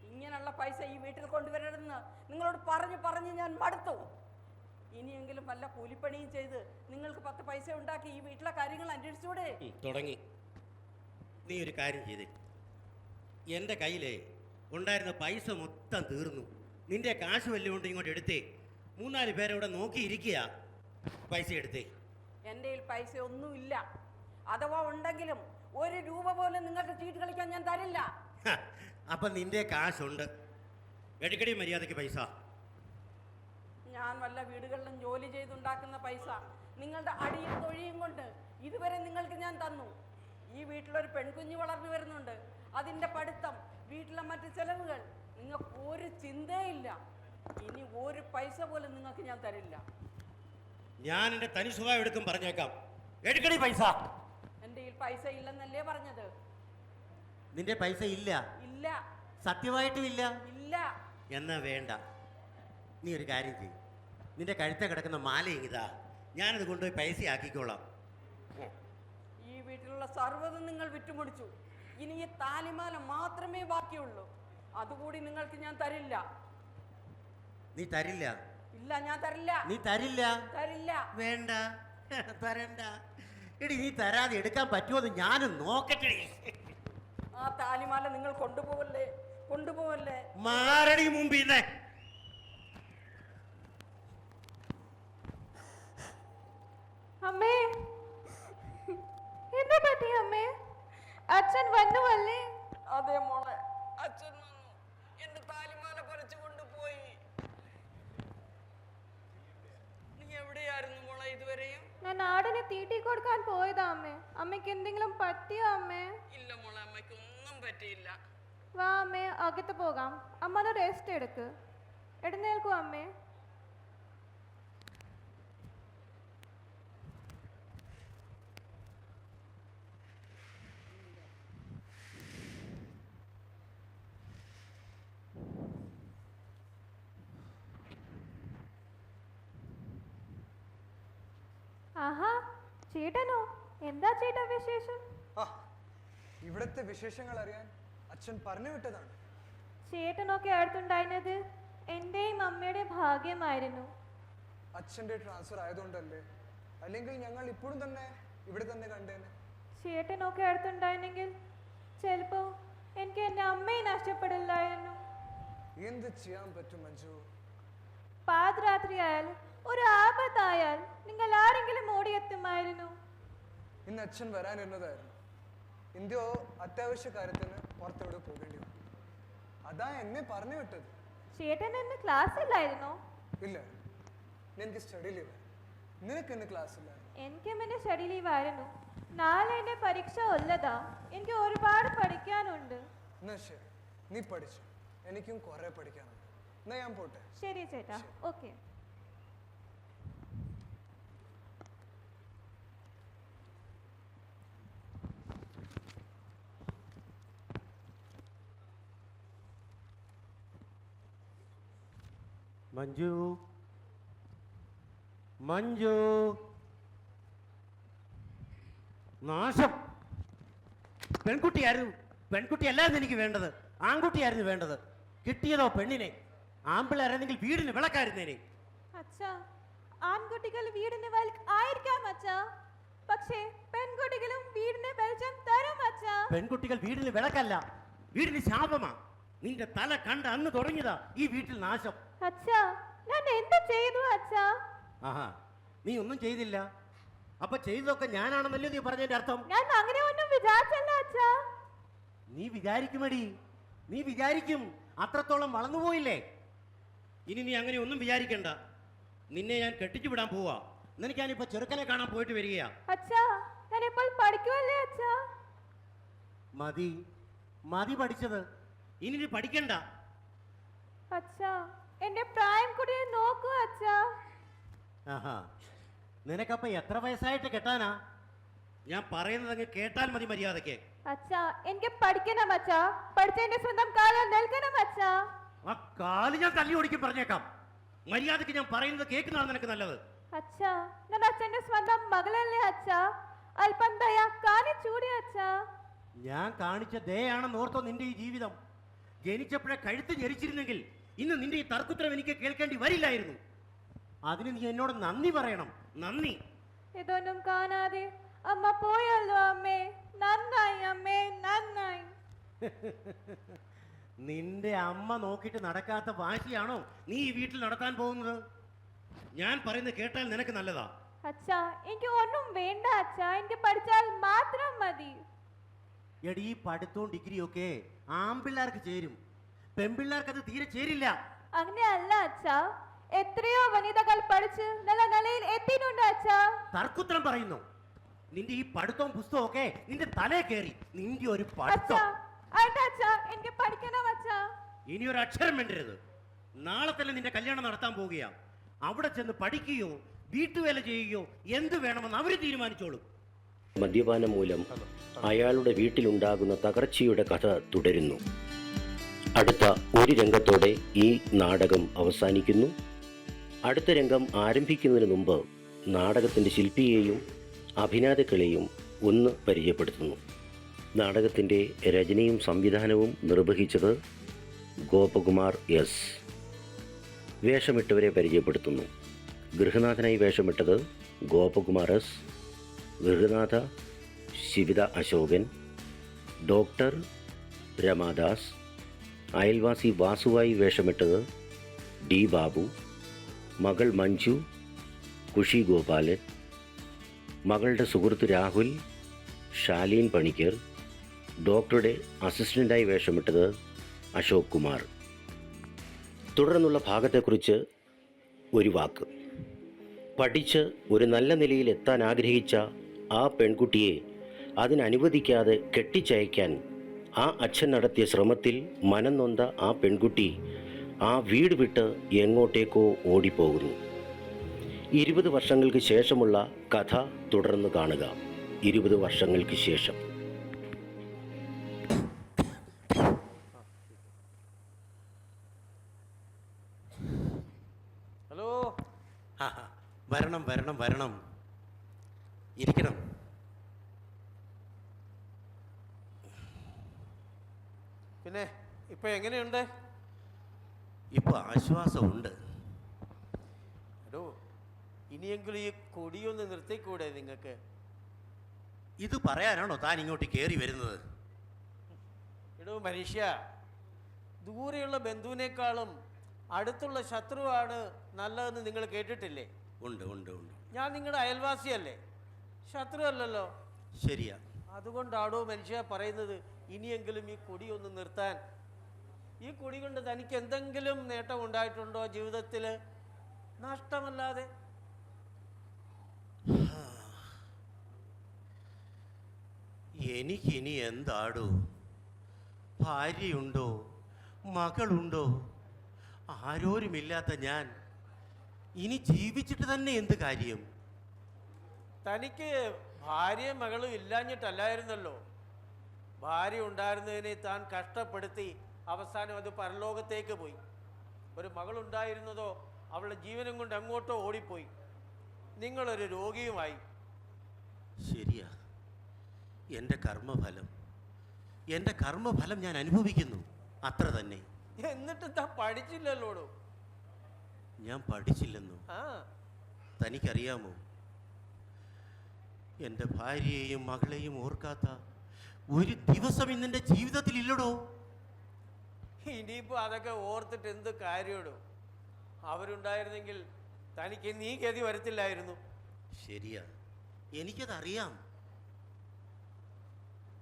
ഇങ്ങനെയുള്ള പൈസ ഈ വീട്ടിൽ കൊണ്ടുവരരുതെന്ന് നിങ്ങളോട് പറഞ്ഞ് ഞാൻ മടുത്തു. ഇനിയെങ്കിലും വല്ല കൂലിപ്പണിയും ചെയ്ത് നിങ്ങൾക്ക് 10 പൈസ ഉണ്ടാക്കി ഈ വീട്ടിലെ കാര്യങ്ങൾ അന്വേഷിച്ചൂടെ? തുടങ്ങി. നീ ഒരു കാര്യം ചെയ്തേ, എൻ്റെ കയ്യിലേ ഉണ്ടായിരുന്ന പൈസ മൊത്തം തീർന്നു. നിന്റെ കാശ് വല്ലതും കൊണ്ട് ഇങ്ങോട്ട് എടുത്തേ. 3-4 പേരെ ഇവിടെ നോക്കിയിരിക്കുക. പൈസ എടുത്തേ. എൻ്റെ കയ്യിൽ പൈസ ഒന്നുമില്ല. അഥവാ ഉണ്ടെങ്കിലും 1 രൂപ പോലും നിങ്ങൾക്ക് ചീട്ട് കളിക്കാൻ ഞാൻ തരില്ല. അപ്പൊ നിന്റെ കാശുണ്ട്. എടുക്കടി മര്യാദയ്ക്ക് പൈസ. ഞാൻ വല്ല വീടുകളിലും ജോലി ചെയ്തുണ്ടാക്കുന്ന പൈസ നിങ്ങളുടെ അടിയും തൊഴിയും കൊണ്ട് ഇതുവരെ നിങ്ങൾക്ക് ഞാൻ തന്നു. ഈ വീട്ടിലൊരു പെൺകുഞ്ഞ് വളർന്നു വരുന്നുണ്ട്. അതിൻ്റെ പഠിത്തം, വീട്ടിലെ മറ്റ് ചെലവുകൾ, നിങ്ങൾക്ക് ഒരു ചിന്തയില്ല. ഇനി 1 പൈസ പോലും നിങ്ങൾക്ക് ഞാൻ തരില്ല. ഞാൻ എൻ്റെ തനി സ്വഭാവം എടുക്കും പറഞ്ഞേക്കാം. എടുക്കടി പൈസ. എൻ്റെ കയ്യിൽ പൈസ ഇല്ലെന്നല്ലേ പറഞ്ഞത്? നിന്റെ പൈസ ഇല്ല? ഇല്ല. സത്യമായിട്ടും ഇല്ല? ഇല്ല. എന്നാ വേണ്ട, നീ ഒരു കാര്യം ചെയ്യും. നിന്റെ കഴുത്ത കിടക്കുന്ന മാല ഇതാ, ഞാനത് കൊണ്ടുപോയി പൈസ ആക്കിക്കോളാം. ഈ വീട്ടിലുള്ള സർവ്വതും നിങ്ങൾ വിറ്റുമുടിച്ചു. ഇനി ഈ താലിമാല മാത്രമേ ബാക്കിയുള്ളൂ. അതുകൂടി നിങ്ങൾക്ക് ഞാൻ തരില്ല. നീ തരില്ല? ഇല്ല, ഞാൻ തരില്ല. നീ തരില്ല? തരില്ല. വേണ്ട, തരണ്ട. എടി, നീ തരാതെ എടുക്കാൻ പറ്റുമോ ഞാനും നോക്കട്ടെ. ആ താലിമാല നിങ്ങൾ കൊണ്ടുപോവല്ലേ? കൊണ്ടുപോവല്ലേ? മാറടി മുമ്പിന്ന്. അമ്മേ, എന്താ പറ്റി അമ്മേ? അച്ഛൻ വന്നു അല്ലേ? അതെ മോളെ, അച്ഛൻ വന്നു. എന്റെ താലിമാല പറിച്ചു കൊണ്ടുപോയി. നീ എവിടെയായിരുന്നു മോളെ ഇതുവരെയും? ഞാൻ ആടിനെ തീറ്റി കൊടുക്കാൻ പോയതാ അമ്മേ. അമ്മയ്ക്ക് എന്തെങ്കിലും പറ്റിയോ അമ്മേ? ഇല്ല മോളെ, അമ്മയ്ക്ക് ഒന്നും പറ്റിയില്ല. വാ അമ്മേ, അകത്ത് പോകാം. അമ്മ ഒന്ന് റെസ്റ്റ് എടുക്ക്. എഴുന്നേൽക്കൂ അമ്മേ. ആഹാ, ചേട്ടനോ? എന്താ ചേട്ടാ വിശേഷം? ഇവിടുത്തെ വിശേഷങ്ങൾ അറിയാൻ അച്ഛൻ പറഞ്ഞു വിട്ടതാണ്. ചേട്ടനൊക്കെ അടുത്തുണ്ടായിരുന്നത് എന്റെയും അമ്മയുടെ ഭാഗ്യമായിരുന്നു. അച്ഛൻ്റെ ട്രാൻസ്ഫർ ആയതുകൊണ്ടല്ലേ? അല്ലെങ്കിൽ ഞങ്ങൾ ഇപ്പോഴും തന്നെ ഇവിടെ തന്നെ കണ്ടേനെ. ചേട്ടനൊക്കെ അടുത്തുണ്ടായിരുന്നെങ്കിൽ ചിലപ്പോ എനിക്ക് എന്റെ അമ്മയെ നഷ്ടപ്പെടില്ലായിരുന്നു. എന്ത് ചെയ്യാൻ പറ്റും മഞ്ജു? പാതിരാത്രി ആയാൽ, ഒരു ആപത്തായാൽ നിങ്ങൾ ആരെങ്കിലും ഓടിയെത്തുമായിരുന്നു. ഇന്ന് അച്ഛൻ വരാനിരുന്നതായിരുന്നു. എന്തോ അത്യാവശ്യ കാര്യത്തിന് പുറത്തെവിടെ പോകേണ്ടി വന്നു. അതാ എന്നെ പറഞ്ഞു വിട്ടത്. ചേട്ടൻ ഇന്ന് ക്ലാസ് ഇല്ലായിരുന്നോ? ഇല്ല, എനിക്ക് സ്റ്റഡി ലീവ്. നിനക്ക് ഇന്ന് ക്ലാസ് ഇല്ല? എനിക്കും എന്റെ സ്റ്റഡി ലീവ് ആയിരുന്നു. നാളെ എന്റെ പരീക്ഷ ഉള്ളതാ. എനിക്ക് ഒരുപാട് പഠിക്കാനുണ്ട്. എന്നാ ശരി, നീ പഠിച്ചു. എനിക്കും കുറെ പഠിക്കാനുണ്ട്. എന്നാ ഞാൻ പോട്ടെ. ശരി ചേട്ടാ, ഓക്കെ. മഞ്ജു, മഞ്ജു, നാശം. പെൺകുട്ടിയായിരുന്നു. പെൺകുട്ടിയല്ലായിരുന്നു എനിക്ക് വേണ്ടത്, ആൺകുട്ടിയായിരുന്നു വേണ്ടത്. കിട്ടിയതോ പെണ്ണിനെ. ആമ്പിളായിരുന്നെങ്കിൽ വീടിന് വിളക്കായിരുന്നേനെ. അച്ഛാ, ആൺകുട്ടികൾ വീടിന് ആയിരിക്കാം അച്ഛാ, പക്ഷേ പെൺകുട്ടികളും വീടിന് വെളിച്ചം തരും അച്ഛാ. പെൺകുട്ടികൾ വീടിന് വിളക്കല്ല, വീടിന് ശാപമാ. നിന്റെ തല കണ്ട അന്ന് തുടങ്ങിയതാ ഈ വീട്ടിൽ നാശം. അച്ഛാ, ഞാൻ എന്ത് ചെയ്തു അച്ഛാ? ആഹാ, നീ ഒന്നും ചെയ്തില്ല. അപ്പൊ ചെയ്തതൊക്കെ ഞാനാണെന്നല്ലേ നീ പറഞ്ഞതിന്റെ അർത്ഥം? ഞാൻ അങ്ങനെ ഒന്നും വിചാരിച്ചല്ല അച്ഛാ. നീ വിചാരിക്കുമടി, നീ വിചാരിക്കും. അത്രത്തോളം വളർന്നുപോയില്ലേ. ഇനി നീ അങ്ങനെ ഒന്നും വിചാരിക്കണ്ട. നിന്നെ ഞാൻ കെട്ടിച്ചു വിടാൻ പോവാ. നിനക്ക് ഞാനിപ്പോ ചെറുക്കനെ കാണാൻ പോയിട്ട് വരികയാ. അച്ഛാ ഞാൻ ഇപ്പോൾ പഠിക്കുമല്ലേ അച്ഛാ? മതി മതി പഠിച്ചത്, ഇനി നീ പഠിക്കണ്ട. അച്ഛാ എന്റെ പ്രായം കൂടി നോക്കൂ അച്ഛാ. ആഹാ, നിനക്കപ്പ എത്ര വയസ്സായിട്ട് കെട്ടാനാ? ഞാൻ പറയുന്നത് അങ്ങ് കേട്ടാൽ മതി മര്യാദക്ക്. അച്ഛാ എനിക്ക് പഠിക്കണം അച്ഛാ, പഠിച്ച എന്റെ സ്വന്തം കാലിൽ നിൽക്കണം അച്ഛാ. ആ കാല് ഞാൻ തല്ലി ഓടിക്കും, പറഞ്ഞേക്കാം. മര്യാദക്ക് ഞാൻ പറയുന്നത് കേൾക്കുന്നതാണ് നിനക്ക് നല്ലത്. അച്ഛാ ഞാൻ അച്ഛന്റെ സ്വന്തം മകളല്ലേ അച്ഛാ, അല്പം ദയ കാണിച്ചൂടി അച്ഛാ. ഞാൻ കാണിച്ച ദയാണെന്ന് ഓർത്തോ നിന്റെ ഈ ജീവിതം? ജനിച്ചപ്പോഴേ കഴുത്ത് ഞെരിച്ചിരുന്നെങ്കിൽ ഇന്ന് നിന്റെ ഈ തർക്കുത്തരം എനിക്ക് കേൾക്കേണ്ടി വരില്ലായിരുന്നു. അതിന് നീ എന്നോട് നന്ദി പറയണം, നന്ദി. ഇതൊന്നും കാണാതെ അമ്മ പോയല്ലോ അമ്മേ. നന്നായി അമ്മേ, നന്നായി. നിന്റെ അമ്മ നോക്കിയിട്ട് നടക്കാത്ത വാശിയാണോ നീ ഈ വീട്ടിൽ നടത്താൻ പോകുന്നത്? ഞാൻ പറയുന്നത് കേട്ടാൽ നിനക്ക് നല്ലതാ. അച്ഛാ എനിക്ക് ഒന്നും വേണ്ട അച്ഛാ, എനിക്ക് പഠിച്ചാൽ മാത്രം മതി. എടി ഈ പഠിത്തവും ഡിഗ്രിയും ഒക്കെ ആൺപിള്ളേർക്ക് ചേരും, പെൺപിള്ളേർക്ക് അത് തീരെ ചേരില്ല. അങ്ങനെയല്ല അച്ഛാ, എത്രയോ വനിതകൾ പഠിച്ച് നല്ല നിലയിൽ എത്തിയിട്ടുണ്ട് അച്ഛാ. തർക്കുത്തരം പറയുന്നു. നിന്റെ ഈ പഠിത്തവും പുസ്തകവും ഒക്കെ നിന്റെ തലേ കയറി. നിന്റെ ഒരു അച്ഛാ പഠിത്തം. അച്ഛാ എനിക്ക് പഠിക്കണം അച്ഛാ. ഇനി ഒരു അക്ഷരം വേണ്ടരുത്. നാളെ തന്നെ നിന്റെ കല്യാണം നടത്താൻ പോവുകയാ. അവിടെ ചെന്ന് പഠിക്കുകയോ വീട്ടുവേല ചെയ്യുകയോ എന്ത് വേണമെന്ന് അവര് തീരുമാനിച്ചോളും. മദ്യപാനം മൂലം അയാളുടെ വീട്ടിലുണ്ടാകുന്ന തകർച്ചയുടെ കഥ തുടരുന്നു. അടുത്ത ഒരു രംഗത്തോടെ ഈ നാടകം അവസാനിക്കുന്നു. അടുത്ത രംഗം ആരംഭിക്കുന്നതിന് മുമ്പ് നാടകത്തിൻ്റെ ശില്പിയെയും അഭിനേതാക്കളെയും ഒന്ന് പരിചയപ്പെടുത്തുന്നു. നാടകത്തിൻ്റെ രചനയും സംവിധാനവും നിർവഹിച്ചത് ഗോപകുമാർ എസ്. വേഷമിട്ടവരെ പരിചയപ്പെടുത്തുന്നു. ഗൃഹനാഥനായി വേഷമിട്ടത് ഗോപകുമാർ എസ്, ഗൃഹനാഥ ശിവിത അശോകൻ, ഡോക്ടർ രമാദാസ്, അയൽവാസി വാസുവായി വേഷമിട്ടത് ഡി ബാബു, മകൾ മഞ്ജു കുഷി ഗോപാലൻ, മകളുടെ സുഹൃത്ത് രാഹുൽ ഷാലീൻ പണിക്കർ, ഡോക്ടറുടെ അസിസ്റ്റൻ്റായി വേഷമിട്ടത് അശോക് കുമാർ. തുടർന്നുള്ള ഭാഗത്തെക്കുറിച്ച് ഒരു വാക്ക്. പഠിച്ച് ഒരു നല്ല നിലയിൽ എത്താൻ ആഗ്രഹിച്ച ആ പെൺകുട്ടിയെ അതിനനുവദിക്കാതെ കെട്ടിച്ചയക്കാൻ ആ അച്ഛൻ നടത്തിയ ശ്രമത്തിൽ മനം നൊന്ത ആ പെൺകുട്ടി ആ വീട് വിട്ട് എങ്ങോട്ടേക്കോ ഓടിപ്പോകുന്നു. 20 വർഷങ്ങൾക്ക് ശേഷമുള്ള കഥ തുടർന്ന് കാണുക. 20 വർഷങ്ങൾക്ക് ശേഷം. ഹലോ. വരണം വരണം വരണം, ഇരിക്കണം. പിന്നെ ഇപ്പൊ എങ്ങനെയുണ്ട്? ഇപ്പൊ ആശ്വാസമുണ്ട്. എടോ, ഇനിയെങ്കിലും ഈ കൊടിയൊന്ന് നിർത്തിക്കൂടെ നിങ്ങൾക്ക്? ഇത് പറയാനാണോ താൻ ഇങ്ങോട്ട് കയറി വരുന്നത്? എടോ മനുഷ്യ, ദൂരെയുള്ള ബന്ധുവിനേക്കാളും അടുത്തുള്ള ശത്രുവാണ് നല്ലതെന്ന് നിങ്ങൾ കേട്ടിട്ടില്ലേ? ഉണ്ട് ഉണ്ട് ഉണ്ട്. ഞാൻ നിങ്ങളുടെ അയൽവാസിയല്ലേ, ശത്രു അല്ലല്ലോ. ശരിയാ. അതുകൊണ്ടാണോ മനുഷ്യ പറയുന്നത് ഇനിയെങ്കിലും ഈ കൊടി ഒന്ന് നിർത്താൻ? ഈ കൊടി കൊണ്ട് തനിക്ക് എന്തെങ്കിലും നേട്ടം ഉണ്ടായിട്ടുണ്ടോ ജീവിതത്തിൽ? നഷ്ടമല്ലാതെ. എനിക്കിനി എന്താടോ? ഭാര്യയുണ്ടോ, മകളുണ്ടോ? ആരോരുമില്ലാത്ത ഞാൻ ഇനി ജീവിച്ചിട്ട് തന്നെ എന്ത് കാര്യം? തനിക്ക് ഭാര്യയും മകളും ഇല്ലാഞ്ഞിട്ടല്ലായിരുന്നല്ലോ. ഭാര്യ ഉണ്ടായിരുന്നതിനെ താൻ കഷ്ടപ്പെടുത്തി അവസാനം അത് പരലോകത്തേക്ക് പോയി. ഒരു മകളുണ്ടായിരുന്നതോ അവളുടെ ജീവനും കൊണ്ട് അങ്ങോട്ടോ ഓടിപ്പോയി. നിങ്ങളൊരു രോഗിയുമായി. ശരിയാ, എൻ്റെ കർമ്മഫലം ഞാൻ അനുഭവിക്കുന്നു, അത്ര തന്നെ. എന്നിട്ട് താൻ പഠിച്ചില്ലല്ലോടോ. ഞാൻ പഠിച്ചില്ലെന്നോ? ആ, തനിക്കറിയാമോ, എൻ്റെ ഭാര്യയെയും മകളെയും ഓർക്കാത്ത ഒരു ദിവസം ഇന്നെൻ്റെ ജീവിതത്തിൽ ഇല്ലടോ. ഇനിയിപ്പോൾ അതൊക്കെ ഓർത്തിട്ട് എന്ത് കാര്യമോ? അവരുണ്ടായിരുന്നെങ്കിൽ തനിക്ക് നീ ഗതി വരത്തില്ലായിരുന്നു. ശരിയാ, എനിക്കതറിയാം.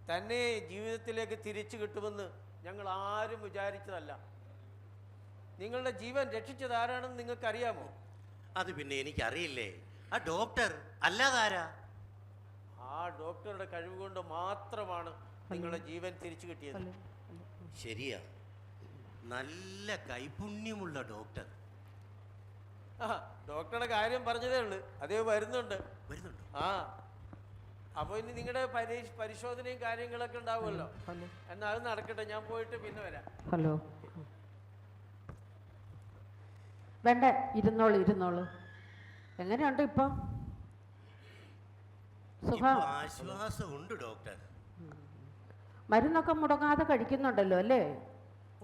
തന്നെ ജീവിതത്തിലേക്ക് തിരിച്ചു കിട്ടുമെന്ന് ഞങ്ങൾ ആരും വിചാരിച്ചതല്ല. നിങ്ങളുടെ ജീവൻ രക്ഷിച്ചത് ആരാണെന്ന് നിങ്ങൾക്കറിയാമോ? അത് പിന്നെ എനിക്കറിയില്ലേ. ആ ഡോക്ടർ അല്ലാതാരാ? ആ ഡോക്ടറുടെ കഴിവ് കൊണ്ട് മാത്രമാണ് നിങ്ങളുടെ ജീവൻ തിരിച്ചു കിട്ടിയത്. ശരിയാ, നല്ല കൈപുണ്യമുള്ള ഡോക്ടർ. ആ ഡോക്ടറുടെ കാര്യം പറഞ്ഞതേ ഉള്ളൂ, അതേ വരുന്നുണ്ട്. ആ അപ്പോൾ ഇനി നിങ്ങളുടെ പരിശോധനയും കാര്യങ്ങളൊക്കെ ഉണ്ടാവുമല്ലോ. എന്നാൽ അത് നടക്കട്ടെ, ഞാൻ പോയിട്ട് പിന്നെ വരാം. ഹലോ, വേണ്ട, ഇരുന്നോളൂ. എങ്ങനെയുണ്ട് ഇപ്പം? സുഖം? ആശ്വാസമുണ്ട് ഡോക്ടർ. മരുന്നൊക്കെ മുടങ്ങാതെ കഴിക്കുന്നുണ്ടല്ലോ അല്ലേ?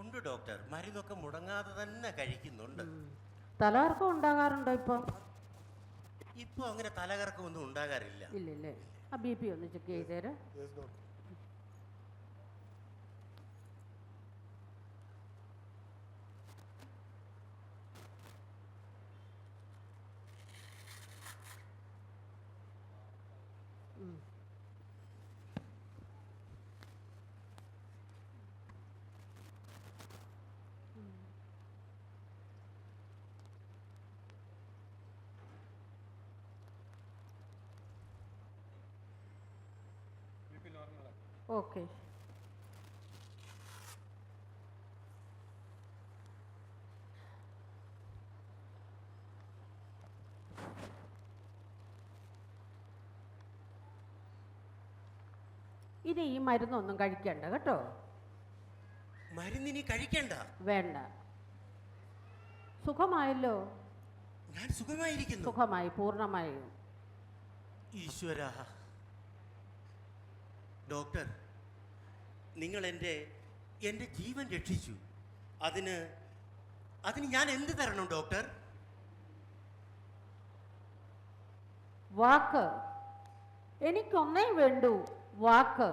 ഉണ്ട് ഡോക്ടർ, മരുന്നൊക്കെ മുടങ്ങാതെ തന്നെ കഴിക്കുന്നുണ്ട്. തലകറക്കം ഉണ്ടാകാറുണ്ടോ ഇപ്പൊ? ഇപ്പൊ അങ്ങനെ തലകറക്കം ഒന്നും ഉണ്ടാകാറില്ല. ഇല്ലല്ലേ? ആ BP ഒന്ന് ചെക്ക് ചെയ്തേരെ. ഓക്കെ. ഇനി ഈ മരുന്നൊന്നും കഴിക്കണ്ട കേട്ടോ. മരുന്നിനി കഴിക്കണ്ട? വേണ്ട. സുഖമായല്ലോ? ഞാൻ സുഖമായിരിക്കുന്നു. സുഖമായി, പൂർണ്ണമായും. ഈശ്വര. ഡോക്ടർ, നിങ്ങൾ എൻ്റെ ജീവൻ രക്ഷിച്ചു. അതിന് ഞാൻ എന്ത് തരണം ഡോക്ടർ? വാക്ക്. എനിക്കൊന്നേ വേണ്ടൂ, വാക്ക്.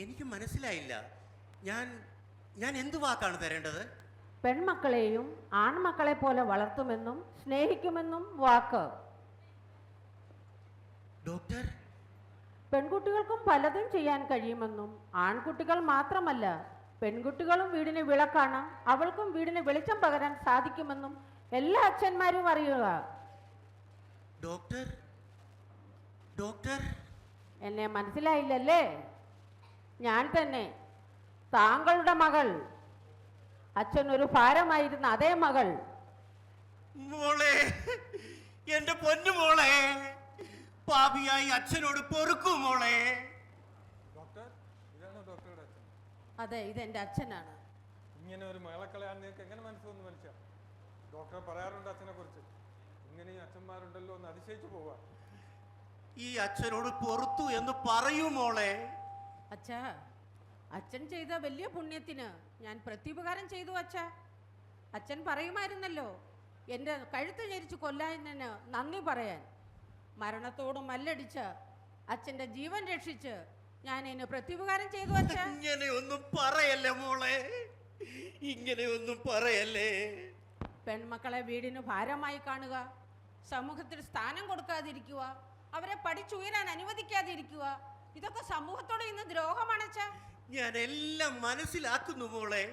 എനിക്ക് മനസ്സിലായില്ല. ഞാൻ എന്ത് വാക്കാണ് തരേണ്ടത്? പെൺമക്കളെയും ആൺമക്കളെ പോലെ വളർത്തുമെന്നും സ്നേഹിക്കുമെന്നും വാക്ക്. ഡോക്ടർ, പെൺകുട്ടികൾക്കും പലതും ചെയ്യാൻ കഴിയുമെന്നും ആൺകുട്ടികൾ മാത്രമല്ല പെൺകുട്ടികളും വീടിന് വിളക്കാണ്, അവൾക്കും വീടിന് വെളിച്ചം പകരാൻ സാധിക്കുമെന്നും എല്ലാ അച്ഛന്മാരും അറിയുക. ഡോക്ടർ, ഡോക്ടർ, എന്നെ മനസ്സിലായില്ലല്ലേ? ഞാൻ തന്നെ, താങ്കളുടെ മകൾ. അച്ഛൻ ഒരു ഭാരമായിരുന്ന അതേ മകൾ. മോളെ, എന്റെ പൊന്നു മോളെ, പാപിയായി അച്ഛനോട് പൊറുക്കൂ മോളെ. ഡോക്ടർ, ഇതാണോ ഡോക്ടറുടെ അച്ഛൻ? അതെ, ഇതെന്റെ അച്ഛനാണ്. ഇങ്ങനെ ഒരു മകളക്കളയാൻ നിങ്ങൾക്ക് എങ്ങനെ മനസ്സൊന്ന് മനുഷ്യ? ഡോക്ടർ പറയാറുണ്ട് അച്ഛനെ കുറിച്ച്, ഇങ്ങനെയും അച്ഛന്മാരുണ്ടല്ലോ എന്ന് അതിശയിച്ചു പോവാ. ഈ അച്ഛനോട് പൊറുത്തു എന്ന് പറയൂ മോളെ. അച്ഛാ, അച്ഛൻ ചെയ്ത വലിയ പുണ്യത്തിന് ഞാൻ പ്രത്യുപകാരം ചെയ്തു അച്ഛാ. അച്ഛൻ പറയുമായിരുന്നല്ലോ എൻ്റെ കഴുത്ത് ഞെരിച്ച് കൊല്ലാനന് നന്ദി പറയാൻ. മരണത്തോട് മല്ലടിച്ച് അച്ഛൻ്റെ ജീവൻ രക്ഷിച്ച് ഞാൻ എന്നെ പ്രത്യുപകാരം ചെയ്തു അച്ഛാ. ഇങ്ങനെയൊന്നും പറയല്ലേ മോളെ, ഇങ്ങനെയൊന്നും പറയല്ലേ. പെൺമക്കളെ വീടിന് ഭാരമായി കാണുക, സമൂഹത്തിൽ സ്ഥാനം കൊടുക്കാതിരിക്കുക, അവരെ പഠിച്ചുയരാൻ അനുവദിക്കാതിരിക്കുക, ഇതൊക്കെ സമൂഹത്തോട് ഇന്ന് ദ്രോഹമാണച്ചാ. ഞാൻ എല്ലാം മനസ്സിലാക്കുന്നു മോളെ.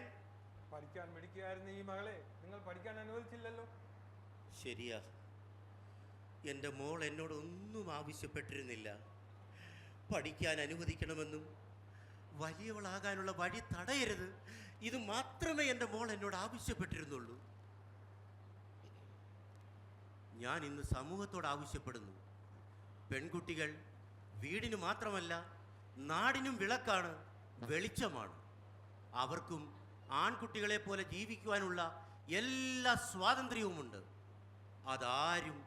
പഠിക്കാൻ മിടുക്കിയായിരുന്ന ഈ മകളെ നിങ്ങൾ പഠിക്കാൻ അനുവദിച്ചില്ലല്ലോ. ശരിയാ, എൻ്റെ മോൾ എന്നോട് ഒന്നും ആവശ്യപ്പെട്ടിരുന്നില്ല. പഠിക്കാൻ അനുവദിക്കണമെന്നും വലിയവളാകാനുള്ള വഴി തടയരുത്, ഇത് മാത്രമേ എൻ്റെ മോൾ എന്നോട് ആവശ്യപ്പെട്ടിരുന്നുള്ളൂ. ഞാൻ ഇന്ന് സമൂഹത്തോട് ആവശ്യപ്പെടുന്നു, പെൺകുട്ടികൾ വീടിന് മാത്രമല്ല നാടിനും വിളക്കാണ്, വെളിച്ചമാണ്. അവർക്കും ആൺകുട്ടികളെ പോലെ ജീവിക്കുവാനുള്ള എല്ലാ സ്വാതന്ത്ര്യവുമുണ്ട്. അതാരും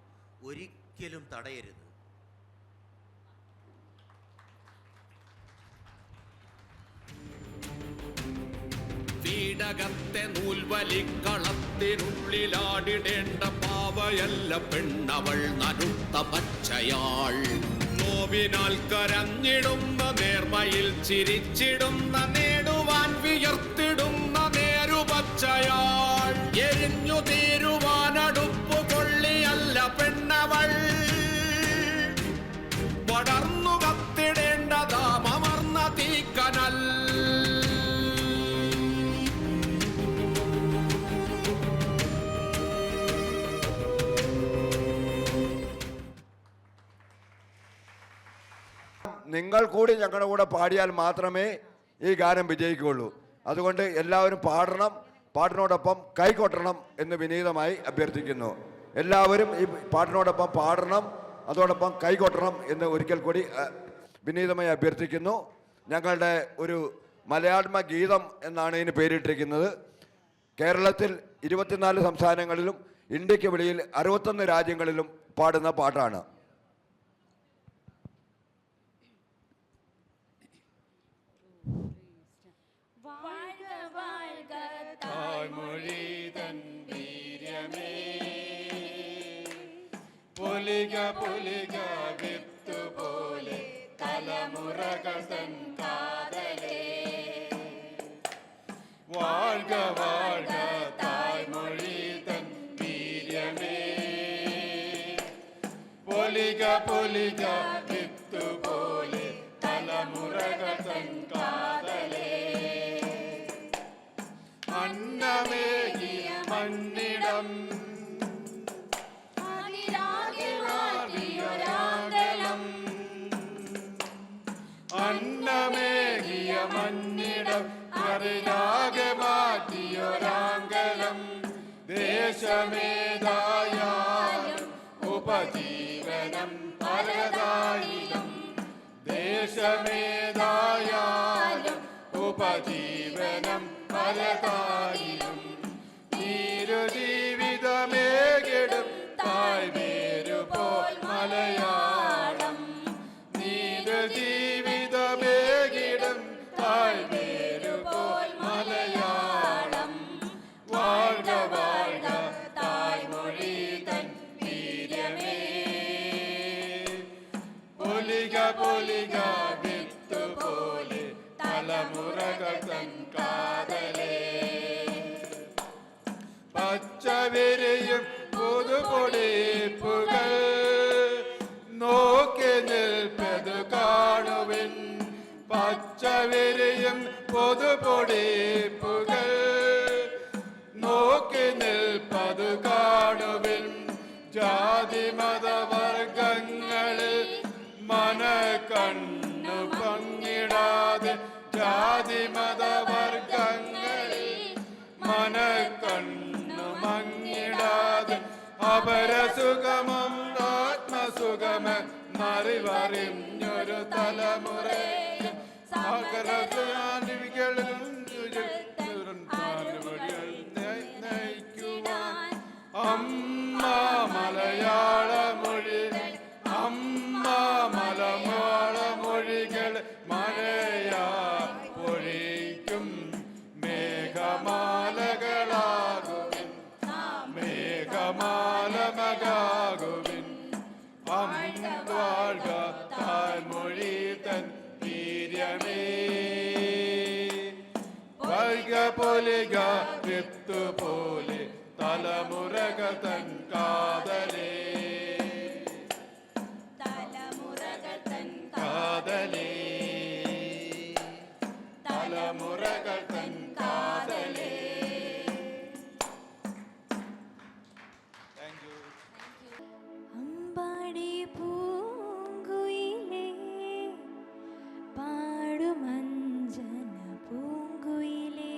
ഒരിക്കലും തടയരുത്. വീടകത്തെ നൂൽവലിക്കളത്തിനുള്ളിലാടിടേണ്ട പാവയല്ല പെണ്ണവൾ നനുത്ത പച്ചയാൾ. നോവിനാൽ കരഞ്ഞിടുന്ന നേർമയിൽ ചിരിച്ചിടുന്ന നേടുവാൻ വിയർത്തിടുന്ന നേരുപച്ചയാൾ. എരിഞ്ഞു തീരുവാനടുപ്പു കൊള്ളിയല്ല പെണ്ണവൾ, പടർന്നു കത്തിടേണ്ടതാമർന്ന തീക്കനൽ. നിങ്ങൾ കൂടി ഞങ്ങളുടെ കൂടെ പാടിയാൽ മാത്രമേ ഈ ഗാനം വിജയിക്കുകയുള്ളൂ. അതുകൊണ്ട് എല്ലാവരും പാടണം, പാട്ടിനോടൊപ്പം കൈകൊട്ടണം എന്ന് വിനീതമായി അഭ്യർത്ഥിക്കുന്നു. എല്ലാവരും ഈ പാട്ടിനോടൊപ്പം പാടണം, അതോടൊപ്പം കൈകൊട്ടണം എന്ന് ഒരിക്കൽ കൂടി വിനീതമായി അഭ്യർത്ഥിക്കുന്നു. ഞങ്ങളുടെ ഒരു മലയാള ഗീതം എന്നാണ് ഇതിന് പേരിട്ടിരിക്കുന്നത്. കേരളത്തിൽ 24 സംസ്ഥാനങ്ങളിലും ഇന്ത്യക്ക് വെളിയിൽ 61 രാജ്യങ്ങളിലും പാടുന്ന പാട്ടാണ്. പൊലിക പൊലിക വിത്തുപോലെ തലമുറകൾ തൻ കാതലേ. വാഴ്ക വാഴ്ക തായ്മൊഴി തൻ വീര്യമേ. പൊലിക പൊലിക വിത്തുപോലെ തലമുറകൾ തൻ കാതലേ. അന്നമേകിയ മണ്ണിടം അന്നമേകിയ മണ്ണിടം അറിയാകെ മാറ്റിയൊരാങ്കലം. ദേശമേതായാലും ഉപജീവനം പലതായിരം. ദേശമേതായാലും ഉപജീവനം പലതായിരം. നീരുജീവിതമേകിടും തായ്വേരുപോൽ മലയാളം. നീരുജീവിതമേകിടും തായ്വേരുപോൽ മലയാളം. വാഴ്ക വാഴ്ക തായ്മൊഴി തൻ വീര്യമേ. പൊലിക പൊലിക വിത്തുപോലെ തലമുറകൾ തൻ കാതലേ. പച്ചവിരിയും പുതുപൊടിപ്പുകൾ നോക്കി നിൽപ്പതു കാണുവിൻ. പച്ചവിരിയും പുതുപൊടിപ്പുകൾ നോക്കി നിൽപ്പതു കാണുവിൻ. ജാതി മതവർഗങ്ങളിൽ മനക്കണ്ണു പങ്കിടാതെ. ജാതി മതവർഗങ്ങളിൽ മനക്കണ്ണു മങ്ങിടാതെ. അപരസുഖമം ആത്മസുഖമ മറിവറിഞ്ഞൊരു തലമുറയെ സാഗരങ്ങളിലും നയിക്കുവാൻ. അമ്മ മലയാളമൊഴി, അമ്മ മലയാളമൊഴികൾ മഴയാ പൊഴിക്കും മേഘമാലകളാകുവിൻ. മേഘമാലമകാകുവിൻ. അമ്പാഴ്ക തായ്മൊഴി തൻ വീര്യമേ. വൈക പൊലിക വിത്തുപോലെ തലമുറകൾ തൻ കാതലേ. തലമുറകൾ തൻ കാതലേ. തലമുറകൾ തൻ കാതലേ. അമ്പാടി പൂങ്കുയിലേ പാടുമഞ്ജന പൂങ്കുയിലേ.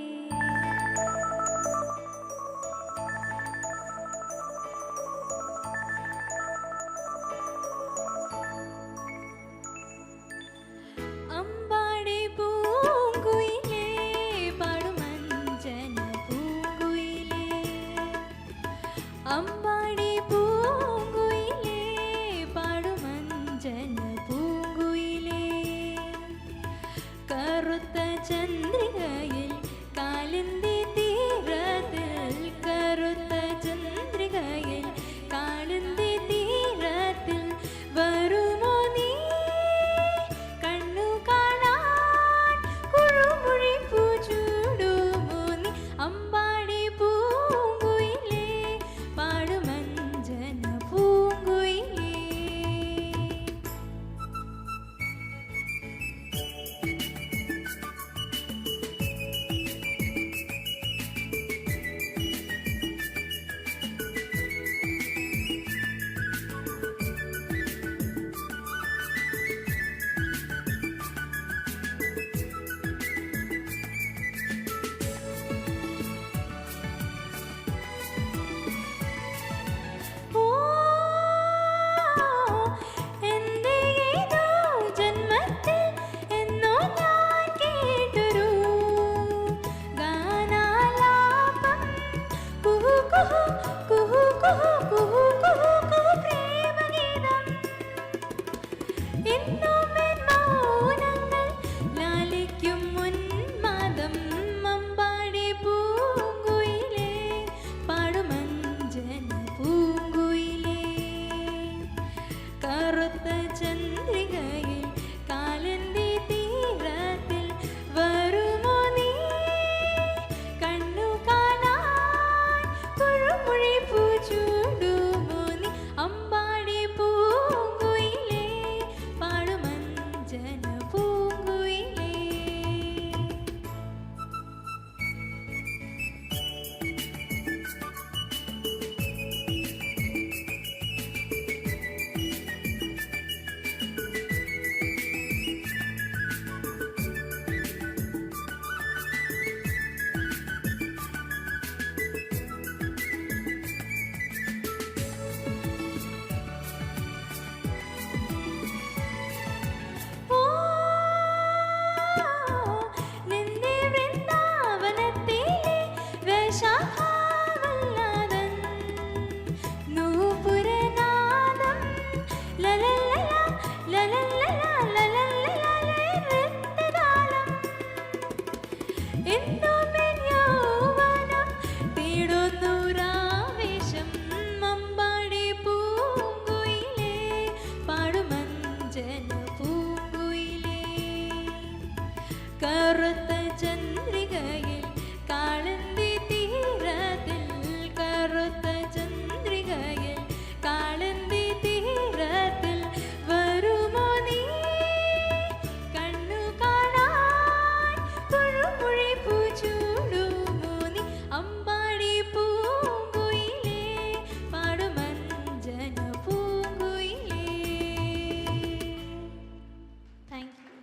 കറുത്ത ചന്ദ്രികയിൽ കാളന്തി തീരത്തിൽ കറുത്ത ചന്ദ്രികയിൽ കാളന്തി തീരത്തിൽ വരുമോ നീ കണ്ണു കാണാൻ പുഴുമുഴി പൂച്ചൂടുമോ നീ അമ്പാടി പൂങ്കുയിലേ പാടുമഞ്ജന പൂങ്കുയിലേ. Thank you.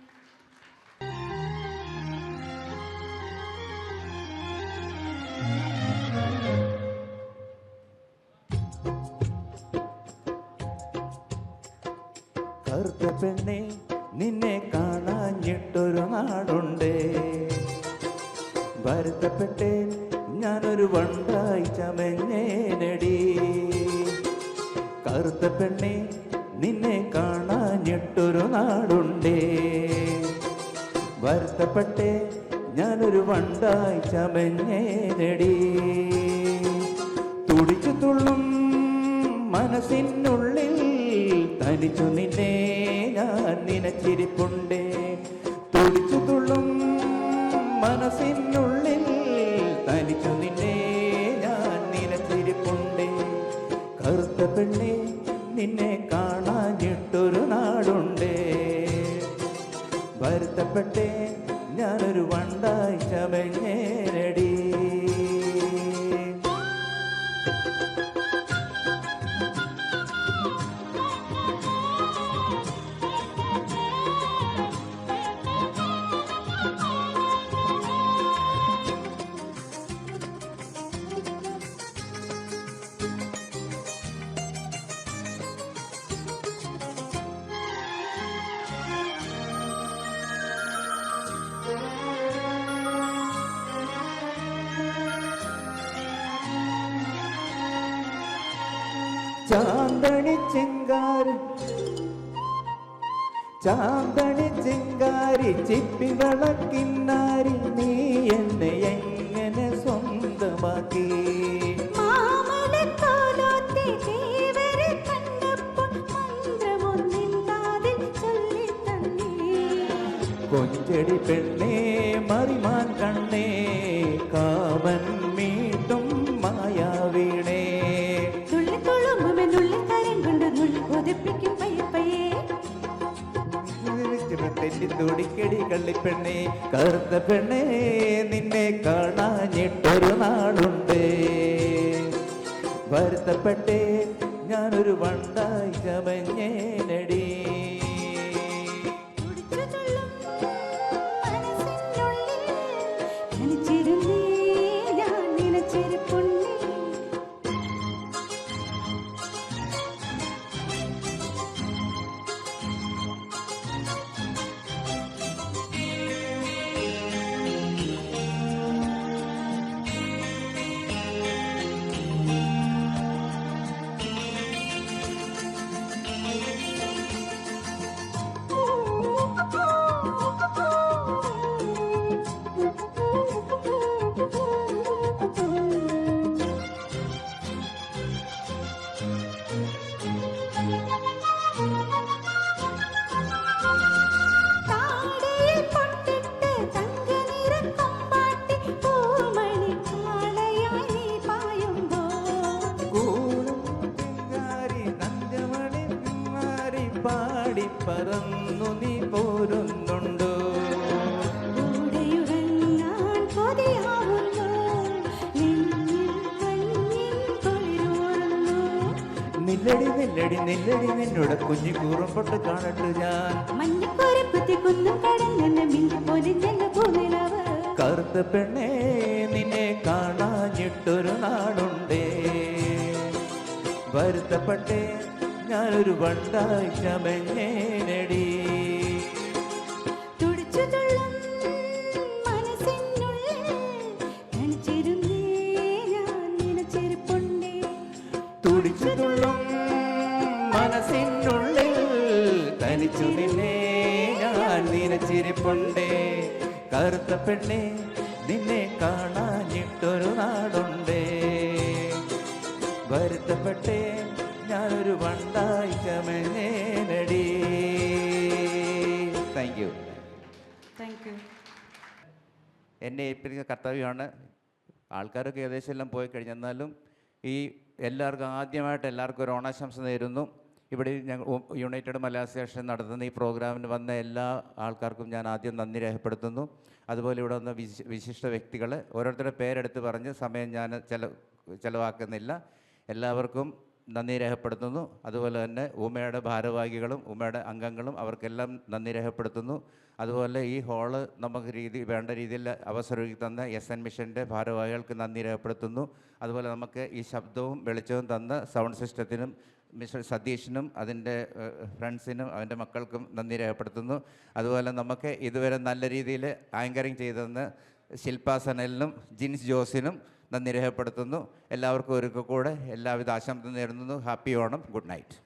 കറുത്ത പെണ്ണെ നിന്നെ കാണാഞ്ഞിട്ടൊരു നാടുണ്ട്, വരുത്തപ്പെട്ടേ ഞാനൊരു വണ്ടായി ചമഞ്ഞേനടി. കറുത്ത പെണ്ണെ നിന്നെ കാണാഞ്ഞിട്ടൊരു നാടുണ്ട്, വരുത്തപ്പെട്ടേ ഞാനൊരു വണ്ടായി ചമഞ്ഞേനടി. തുടിച്ചു തുള്ളും മനസ്സിനുള്ളിൽ തനിച്ചു നിന്നെ ഞാൻ നിനച്ചിരിപ്പുണ്ട്. തുടിച്ചു തുള്ളും മനസ്സിനുള്ളിൽ തനിച്ചു നിന്നെ ഞാൻ നിനച്ചിരിപ്പുണ്ട്. കറുത്ത പെണ്ണെ നിന്നെ കാണാഞ്ഞിട്ടൊരു നാടുണ്ട്, വരുത്തപ്പെട്ടേ ഞാനൊരു വണ്ടായി ചമഞ്ഞേരടി. ചാന്തണി ചിങ്കാരി ചിപ്പി വിളക്കിന്നാരി നീ എന്നെ എങ്ങനെ സ്വന്തമാക്കി. കൊഞ്ചടി പെണ്ണേ മറിമാൻ കണ്ണേ കാവൻ മീട്ടും മായാവീണേ. തുടിക്കടി കള്ളിപ്പെണ്ണേ കറുത്ത പെണ്ണേ നിന്നെ കാണാഞ്ഞിട്ടൊരു നാളുണ്ട്, വരുത്തപ്പെട്ടേ ഞാനൊരു വണ്ടായി ചമഞ്ഞേനടി. പറന്നു നീ പോരുന്നുണ്ടോ? നില്ലടി നില്ലടി നില്ലടി നിന്നോട് കുഞ്ഞി കൂറമ്പൊട്ട് കാണട്ടു ഞാൻ. കറുത്ത പെണ്ണേ നിന്നെ കാണാഞ്ഞിട്ടൊരു നാടുണ്ടേ, വരുത്തപ്പെട്ടേ ഞാനൊരു വണ്ടായി ചമഞ്ഞേനടി. തുടിച്ചു തുള്ളും മനസ്സിനുള്ളിൽ തനിച്ചു നിന്നെ ഞാൻ നിനച്ചിരിപ്പുണ്ടേ. കറുത്ത പെണ്ണെ നിന്നെ കാണാഞ്ഞിട്ടൊരു നാടുണ്ടേ, വരുത്തപ്പെട്ടേ ഞാനൊരു വണ്ടായി ചമഞ്ഞേനടി. Thank you. Thank you. എന്നെ ഏൽപ്പിക്കുന്ന കർത്തവ്യമാണ്. ആൾക്കാരൊക്കെ ഏകദേശം എല്ലാം പോയി കഴിഞ്ഞെന്നാലും ഈ എല്ലാവർക്കും ആദ്യമായിട്ട് എല്ലാവർക്കും ഒരു ഓണാശംസ നേരുന്നു. ഇവിടെ ഞങ്ങൾ യുണൈറ്റഡ് മലയാള അസോസിയേഷൻ നടത്തുന്ന ഈ പ്രോഗ്രാമിന് വന്ന എല്ലാ ആൾക്കാർക്കും ഞാൻ ആദ്യം നന്ദി രേഖപ്പെടുത്തുന്നു. അതുപോലെ ഇവിടെ വന്ന വിശിഷ്ട വ്യക്തികൾ ഓരോരുത്തരുടെ പേരെടുത്ത് പറഞ്ഞ് സമയം ഞാൻ ചിലവാക്കുന്നില്ല. എല്ലാവർക്കും നന്ദി രേഖപ്പെടുത്തുന്നു. അതുപോലെ തന്നെ ഉമയുടെ ഭാരവാഹികളും ഉമയുടെ അംഗങ്ങളും അവർക്കെല്ലാം നന്ദി രേഖപ്പെടുത്തുന്നു. അതുപോലെ ഈ ഹാള് നമുക്ക് വേണ്ട രീതിയിൽ അവസരമൊരുക്കി തന്ന SN മിഷൻ്റെ ഭാരവാഹികൾക്ക് നന്ദി രേഖപ്പെടുത്തുന്നു. അതുപോലെ നമുക്ക് ഈ ശബ്ദവും വെളിച്ചവും തന്ന സൗണ്ട് സിസ്റ്റത്തിനും മിസ്റ്റർ സതീഷിനും അതിൻ്റെ ഫ്രണ്ട്സിനും അവൻ്റെ മക്കൾക്കും നന്ദി രേഖപ്പെടുത്തുന്നു. അതുപോലെ നമുക്ക് ഇതുവരെ നല്ല രീതിയിൽ ആങ്കറിങ് ചെയ്തെന്ന് ശില്പ സനലിനും ജിൻസ് ജോസിനും നന്ദി രേഖപ്പെടുത്തുന്നു. എല്ലാവർക്കും ഒരിക്കൽ കൂടെ എല്ലാവിധ ആശംസ നേരുന്നു. ഹാപ്പി ഓണം. Good night.